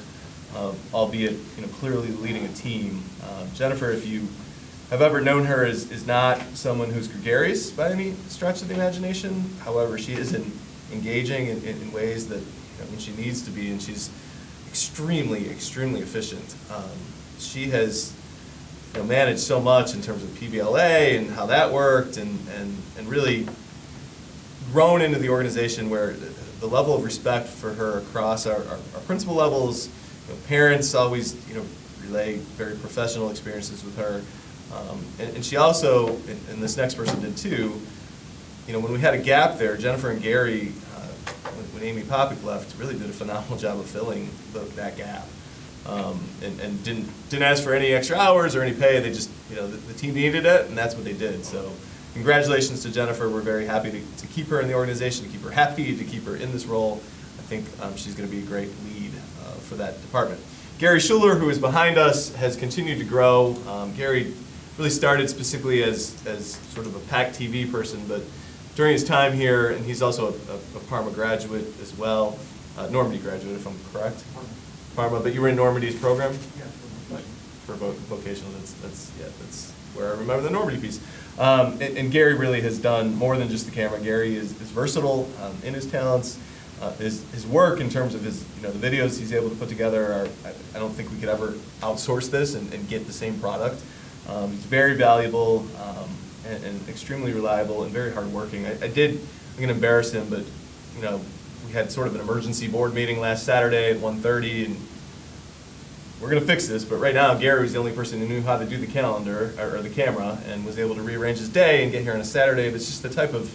Speaker 4: albeit clearly leading a team. Jennifer, if you have ever known her, is not someone who's gregarious by any stretch of the imagination. However, she is engaging in ways that when she needs to be, and she's extremely efficient. She has managed so much in terms of PBLA and how that worked, and really grown into the organization where the level of respect for her across our principal levels, parents always relay very professional experiences with her, and she also, and this next person did too, when we had a gap there, Jennifer and Gary, when Amy Popick left, really did a phenomenal job of filling that gap. And didn't ask for any extra hours or any pay. They just, the team needed it, and that's what they did. So congratulations to Jennifer. We're very happy to keep her in the organization, to keep her happy, to keep her in this role. I think she's going to be a great lead for that department. Gary Schuler, who is behind us, has continued to grow. Gary really started specifically as sort of a PAC TV person, but during his time here, and he's also a Parma graduate as well, Normandy graduate, if I'm correct. Parma, but you were in Normandy's program?
Speaker 3: Yeah.
Speaker 4: For vocational, that's where I remember the Normandy piece. And Gary really has done more than just the camera. Gary is versatile in his talents. His work in terms of his, the videos he's able to put together are, I don't think we could ever outsource this and get the same product. He's very valuable and extremely reliable and very hardworking. I'm going to embarrass him, but, we had sort of an emergency board meeting last Saturday at 1:30, and we're going to fix this, but right now Gary was the only person who knew how to do the calendar, or the camera, and was able to rearrange his day and get here on a Saturday. But it's just the type of,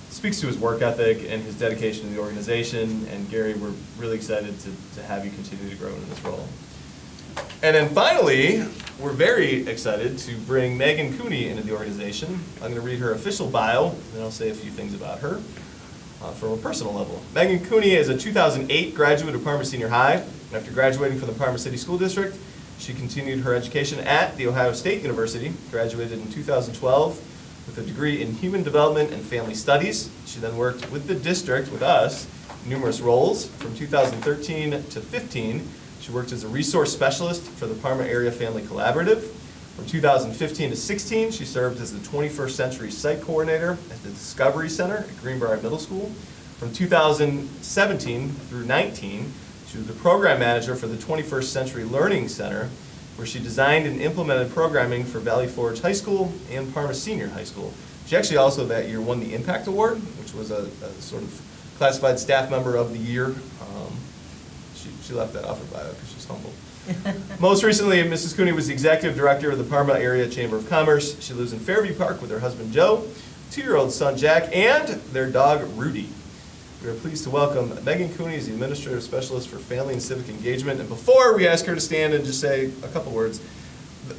Speaker 4: speaks to his work ethic and his dedication to the organization, and Gary, we're really excited to have you continue to grow in this role. And then finally, we're very excited to bring Megan Cooney into the organization. I'm going to read her official bio, and then I'll say a few things about her. From a personal level. Megan Cooney is a 2008 graduate of Parma Senior High. After graduating from the Parma City School District, She continued her education at The Ohio State University, graduated in 2012 with a degree in Human Development and Family Studies. She then worked with the district, with us, in numerous roles. From 2013 to 15, she worked as a resource specialist for the Parma Area Family Collaborative. From 2015 to 16, she served as the 21st Century Site Coordinator at the Discovery Center at Greenbrier Middle School. From 2017 through 19, she was the Program Manager for the 21st Century Learning Center, where she designed and implemented programming for Valley Forge High School and Parma Senior High School. She actually also that year won the Impact Award, which was a sort of classified staff member of the year. She left that off her bio because she's humble. Most recently, Mrs. Cooney was the Executive Director of the Parma Area Chamber of Commerce. She lives in Fairview Park with her husband Joe, 2-year-old son Jack, and their dog Rudy. We are pleased to welcome Megan Cooney as the Administrative Specialist for Family and Civic Engagement. And before we ask her to stand and just say a couple words,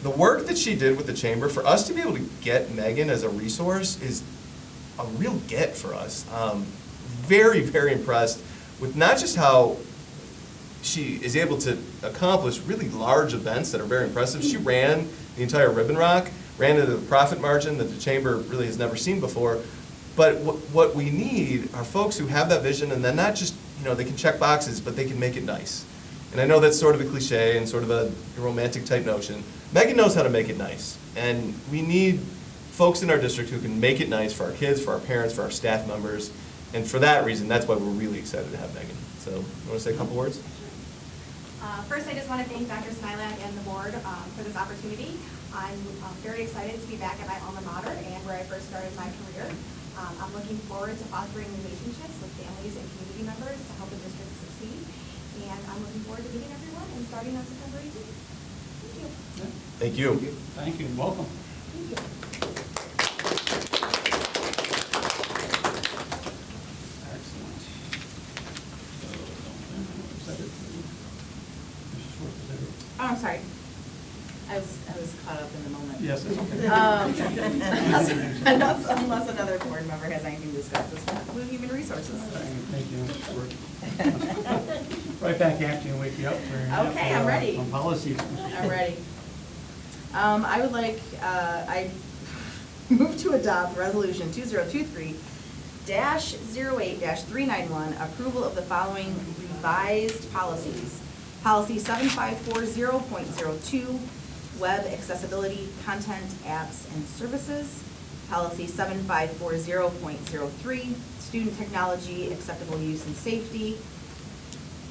Speaker 4: the work that she did with the Chamber, for us to be able to get Megan as a resource is a real get for us. Very, very impressed with not just how she is able to accomplish really large events that are very impressive. She ran the entire Ribbon Rock, ran into the profit margin that the Chamber really has never seen before. But what we need are folks who have that vision, and then not just, they can check boxes, but they can make it nice. And I know that's sort of a cliche and sort of a romantic type notion. Megan knows how to make it nice. And we need folks in our district who can make it nice for our kids, for our parents, for our staff members. And for that reason, that's why we're really excited to have Megan. So, you want to say a couple words?
Speaker 7: First, I just want to thank Dr. Smilak and the board for this opportunity. I'm very excited to be back at my alma mater and where I first started my career. I'm looking forward to fostering relationships with families and community members to help the district succeed. And I'm looking forward to meeting everyone and starting on September 18th. Thank you.
Speaker 4: Thank you.
Speaker 1: Thank you, and welcome.
Speaker 7: Thank you.
Speaker 1: Excellent. So, is that it? Mrs. Schwartz, is that it?
Speaker 5: Oh, I'm sorry. I was caught up in the moment.
Speaker 1: Yes, it's okay.
Speaker 5: Unless another board member has anything to discuss this with human resources.
Speaker 1: Thank you, Mrs. Schwartz. Right back after you and wake you up for your
Speaker 5: Okay, I'm ready.
Speaker 1: on policy.
Speaker 5: I'm ready. I would like, I move to adopt Resolution 2023-08-391, approval of the following revised policies. Policy 7540.02, web accessibility, content, apps, and services. Policy 7540.03, student technology, acceptable use and safety.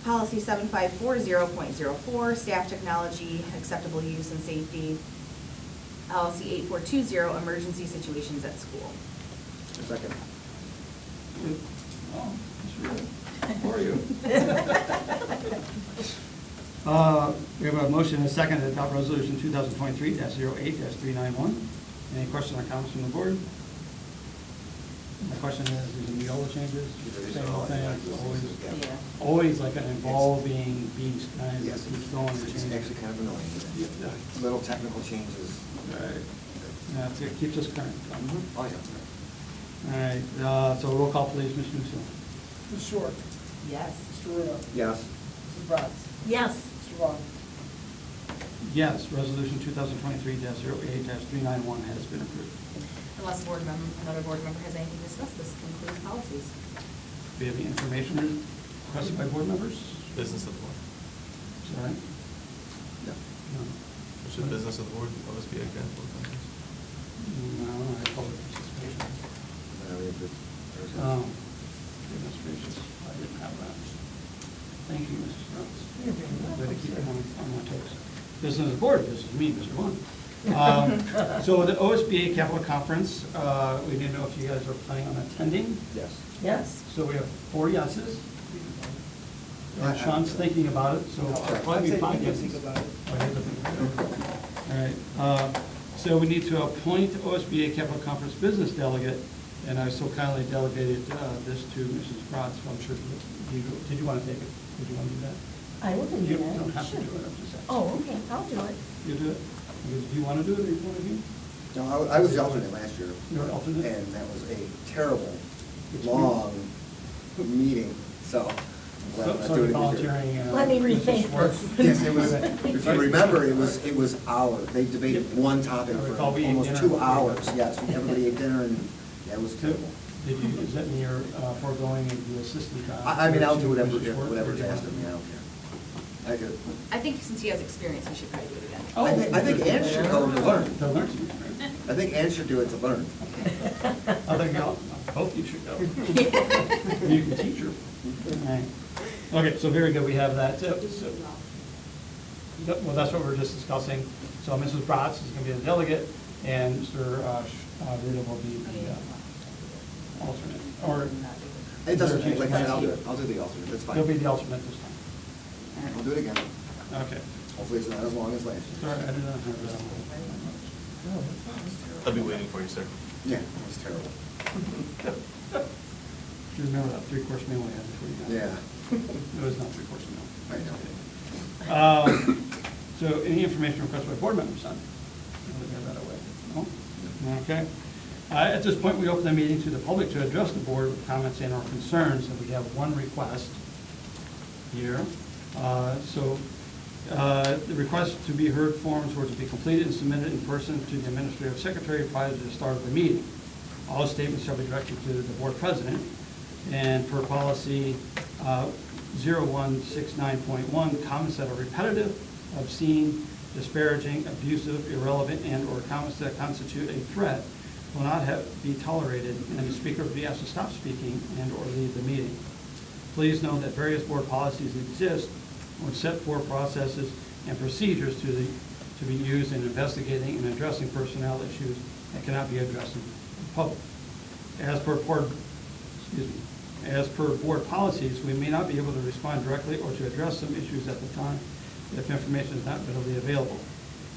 Speaker 5: Policy 7540.04, staff technology, acceptable use and safety. Policy 8420, emergency situations at school.
Speaker 6: Second.
Speaker 1: Oh, that's real. How are you? We have a motion and a second to adopt resolution 2023-08-391. Any questions or comments from the board? My question is, did you meet all the changes? Same old thing,
Speaker 5: Yeah.
Speaker 1: always like an evolving beast, kind of
Speaker 6: Yes,
Speaker 1: keeps going and
Speaker 6: it's
Speaker 1: changing.
Speaker 6: actually kind of annoying.
Speaker 1: Yeah.
Speaker 6: Little technical changes.
Speaker 1: Right. Yeah, it keeps us current.
Speaker 6: Oh, yeah.
Speaker 1: All right, so roll call please, Ms. Newsom.
Speaker 3: Mrs. Short.
Speaker 5: Yes.
Speaker 3: Mr. Ruda.
Speaker 6: Yes.
Speaker 3: Mrs. Bratz.
Speaker 2: Yes.
Speaker 3: Mr. Vaughn.
Speaker 1: Yes, resolution 2023-08-391 has been approved.
Speaker 5: Unless another board member has anything to discuss, this concludes policies.
Speaker 1: Do we have any information requested by board members?
Speaker 4: Business of the board.
Speaker 1: Is that right?
Speaker 6: No.
Speaker 1: No.
Speaker 4: Should business of the board always be again?
Speaker 1: No, I public participation.
Speaker 6: There's
Speaker 1: Oh, goodness gracious, I didn't have that. Thank you, Mrs. Rhodes. Way to keep me on my toes. Business of the board, this is me, Mr. One. So the OSBA Capital Conference, we didn't know if you guys are planning on attending.
Speaker 6: Yes.
Speaker 2: Yes.
Speaker 1: So we have 4 yeses. And Sean's thinking about it, so it'll probably be 5 yeses.
Speaker 3: Think about it.
Speaker 1: Oh, he doesn't think about it. All right, so we need to appoint OSBA Capital Conference Business Delegate, and I so kindly delegated this to Mrs. Bratz, so I'm sure, did you want to take it? Did you want to do that?
Speaker 2: I will do
Speaker 1: You
Speaker 2: that.
Speaker 1: don't have to
Speaker 2: Sure.
Speaker 1: do it, I'm just asking.
Speaker 2: Oh, okay, I'll do it.
Speaker 1: You do it? Do you want to do it, or you want to do it?
Speaker 6: No, I was the alternate last year.
Speaker 1: You're an alternate?
Speaker 6: And that was a terrible,
Speaker 1: It's
Speaker 6: long meeting, so I'm let's do
Speaker 1: Somebody
Speaker 6: it easier.
Speaker 1: volunteering.
Speaker 2: Let me
Speaker 1: Mr.
Speaker 2: rethink
Speaker 1: Schwartz.
Speaker 2: this.
Speaker 6: Yes, it was, if you remember, it was hours. They debated one topic
Speaker 1: I
Speaker 6: for
Speaker 1: recall we ate
Speaker 6: almost
Speaker 1: dinner.
Speaker 6: 2 hours. Yes, everybody ate dinner and that was terrible.
Speaker 1: Did you, is that in your foregoing of the assistant?
Speaker 6: I mean, I'll do whatever,
Speaker 1: Mr. Schwartz,
Speaker 6: whatever's
Speaker 1: or do you
Speaker 6: asked
Speaker 1: want-
Speaker 6: of me, I don't care. I could.
Speaker 5: I think since he has experience, he should probably do it again.
Speaker 1: Oh,
Speaker 6: I think Ann should go to learn.
Speaker 1: To learn something, right?
Speaker 6: I think Ann should do it to learn.
Speaker 1: I think both you should go. You can teach her. Alright. Okay, so very good, we have that. Well, that's what we're just discussing. So Mrs. Bratz is going to be the delegate, and Mr. Rita will be the alternate. Or
Speaker 6: It doesn't,
Speaker 1: Is there a
Speaker 6: like I said, I'll do
Speaker 1: change?
Speaker 6: it. I'll do the alternate, that's fine.
Speaker 1: You'll be the alternate this time.
Speaker 6: I'll do it again.
Speaker 1: Okay.
Speaker 6: Hopefully it's not as long as last year.
Speaker 1: Sorry, I did not have that.
Speaker 4: I'll be waiting for you, sir.
Speaker 6: Yeah, it was terrible.
Speaker 1: Do you remember that three-course meal we had before you got here?
Speaker 6: Yeah,
Speaker 1: It was not three-course meal.
Speaker 6: I know.
Speaker 1: So any information requested by board members on? That away. No? Okay. At this point, we open the meeting to the public to address the board with comments and or concerns, and we have one request here. The request to be heard forms were to be completed and submitted in person to the administrative secretary prior to the start of the meeting. All statements shall be directed to the board president, and per policy 0169.1, comments that are repetitive, obscene, disparaging, abusive, irrelevant, and/or comments that constitute a threat will not be tolerated, and the speaker will be asked to stop speaking and/or leave the meeting. Please know that various board policies exist or set forth processes and procedures to be used in investigating and addressing personnel issues that cannot be addressed in public. As per board policies, we may not be able to respond directly or to address some issues at the time if information is not readily available.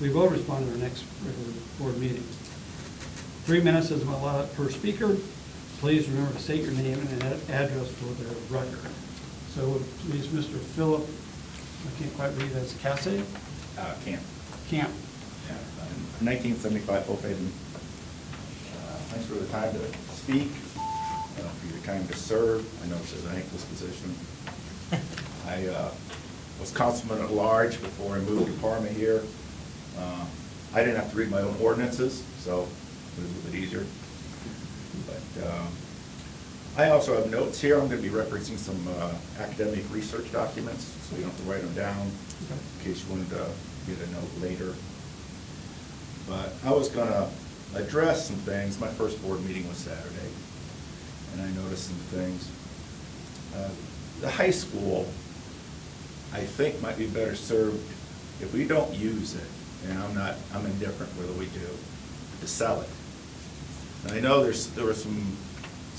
Speaker 1: We will respond to our next regular board meeting. 3 minutes is allowed per speaker. Please remember to state your name and address for the record. So please, Mr. Philip, I can't quite read, that's Casse?
Speaker 8: Camp.
Speaker 1: Camp.
Speaker 8: 1975 Hope Haven. Thanks for the time to speak, for your time to serve. I know it's a thankless position. I was councilman at large before I moved to Parma here. I didn't have to read my own ordinances, so it was a little bit easier. But I also have notes here. I'm going to be referencing some academic research documents, so you don't have to write them down in case you wanted to get a note later. But I was going to address some things. My first board meeting was Saturday, and I noticed some things. The high school, I think, might be better served if we don't use it, and I'm indifferent whether we do, to sell it. And I know there was some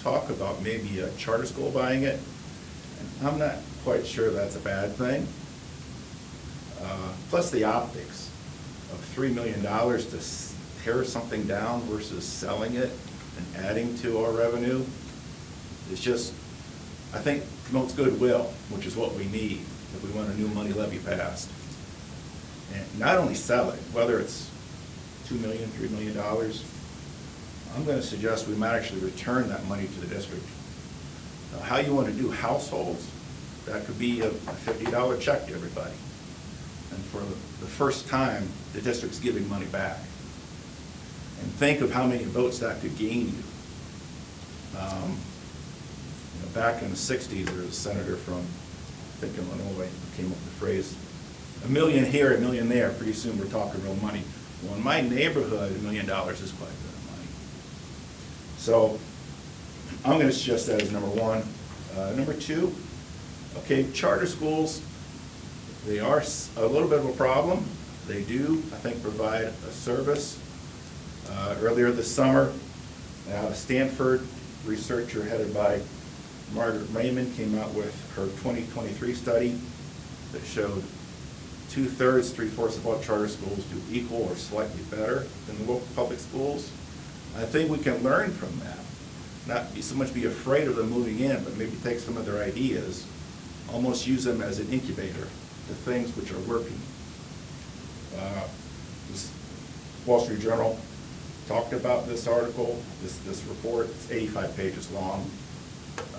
Speaker 8: talk about maybe a charter school buying it, and I'm not quite sure that's a bad thing. Plus the optics of $3 million to tear something down versus selling it and adding to our revenue. It's just, I think, promotes goodwill, which is what we need if we want a new money levy passed. And not only sell it, whether it's $2 million, $3 million, I'm going to suggest we might actually return that money to the district. How you want to do households, that could be a $50 check to everybody. And for the first time, the district's giving money back. And think of how many votes that could gain you. Back in the 60s, there was a senator from, I think, Illinois, who came up with the phrase, $1 million here, $1 million there, pretty soon we're talking real money. Well, in my neighborhood, $1 million is quite a bit of money. So I'm going to suggest that as number one. Number two, okay, charter schools, they are a little bit of a problem. They do, I think, provide a service. Earlier this summer, a Stanford researcher headed by Margaret Raymond came out with her 2023 study that showed 2/3, 3/4 of all charter schools do equal or slightly better than the local public schools. I think we can learn from that. Not be so much be afraid of them moving in, but maybe take some of their ideas, almost use them as an incubator to things which are working. This Wall Street Journal talked about this article, this report. It's 85 pages long.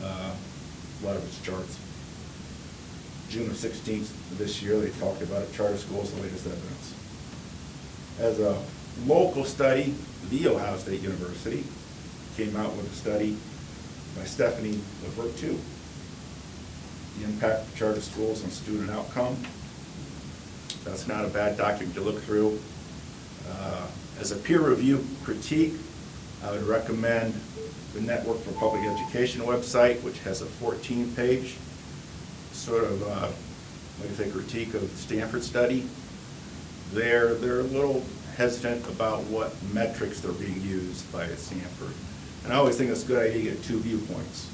Speaker 8: A lot of it's charts. June of 16th of this year, they talked about it, charter schools, the latest evidence. As a local study, the Ohio State University came out with a study by Stephanie Levertu, the impact of charter schools on student outcome. That's not a bad document to look through. As a peer review critique, I would recommend the Network for Public Education website, which has a 14-page sort of, like I say, critique of the Stanford study. They're a little hesitant about what metrics they're being used by Stanford. And I always think it's a good idea to get two viewpoints.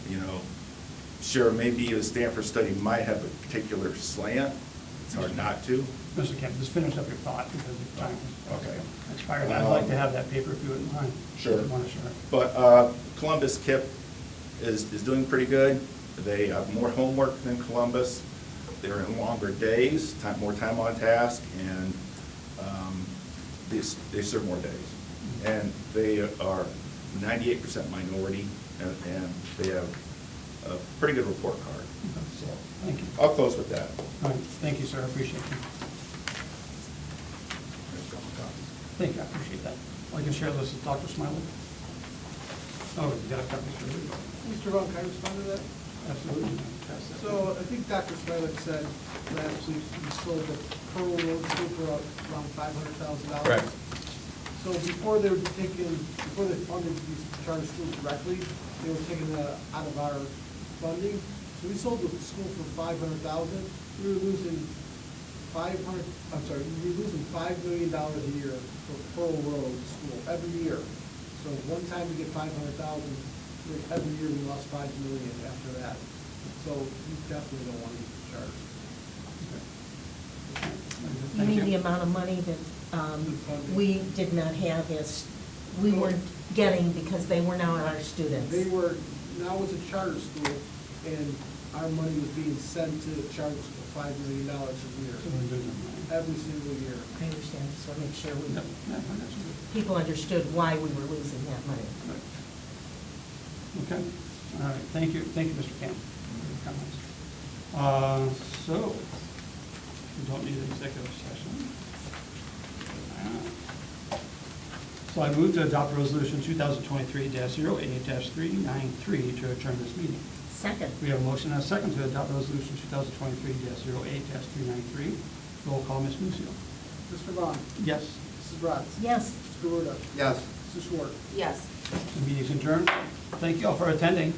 Speaker 8: You know, sure, maybe the Stanford study might have a particular slant. It's hard not to.
Speaker 1: Mr. Kemp, just finish up your thought because the time is
Speaker 8: Okay.
Speaker 1: expired. I'd like to have that paper if you wouldn't mind.
Speaker 8: Sure.
Speaker 1: I want to share it.
Speaker 8: But Columbus KIP is doing pretty good. They have more homework than Columbus. They're in longer days, more time on task, and they serve more days. And they are 98% minority, and they have a pretty good report card. So
Speaker 1: Thank you.
Speaker 8: I'll close with that.
Speaker 1: All right, thank you, sir, I appreciate you. Thank you, I appreciate that. I can share this with Dr. Smiley. Oh, you got a copy, sure.
Speaker 3: Mr. Vaughn, can I respond to that?
Speaker 1: Absolutely. Pass that.
Speaker 3: So I think Dr. Smilek said last week we sold the Pearl Road School for around $500,000.
Speaker 4: Correct.
Speaker 3: So before they funded these charter schools directly, they were taking out of our funding. So we sold the school for $500,000. We were losing $5 million a year for Pearl Road School every year. So one time we get $500,000, every year we lost $5 million after that. So you definitely don't want to use the charter.
Speaker 2: You
Speaker 1: Thank
Speaker 2: mean the amount of money that we did not have as, we weren't getting because they were now our students?
Speaker 3: Now it's a charter school, and our money was being sent to the charter school, $5 million a year,
Speaker 1: So we're doing that.
Speaker 3: every single year.
Speaker 2: I understand, just want to make sure
Speaker 1: Yep, yeah, I got you.
Speaker 2: people understood why we were losing that money.
Speaker 1: Right. Okay, all right, thank you, Mr. Camp, for your comments. So, we don't need an executive session. So I move to adopt resolution 2023-08-393 to adjourn this meeting.
Speaker 2: Second.
Speaker 1: We have a motion and a second to adopt resolution 2023-08-393. Roll call, Ms. Musio.
Speaker 3: Mr. Vaughn.
Speaker 1: Yes.
Speaker 3: Mrs. Bratz.
Speaker 2: Yes.
Speaker 3: Mr. Ruda.
Speaker 6: Yes.
Speaker 3: Mrs. Schwartz.
Speaker 5: Yes.
Speaker 1: The meeting is adjourned. Thank you all for attending.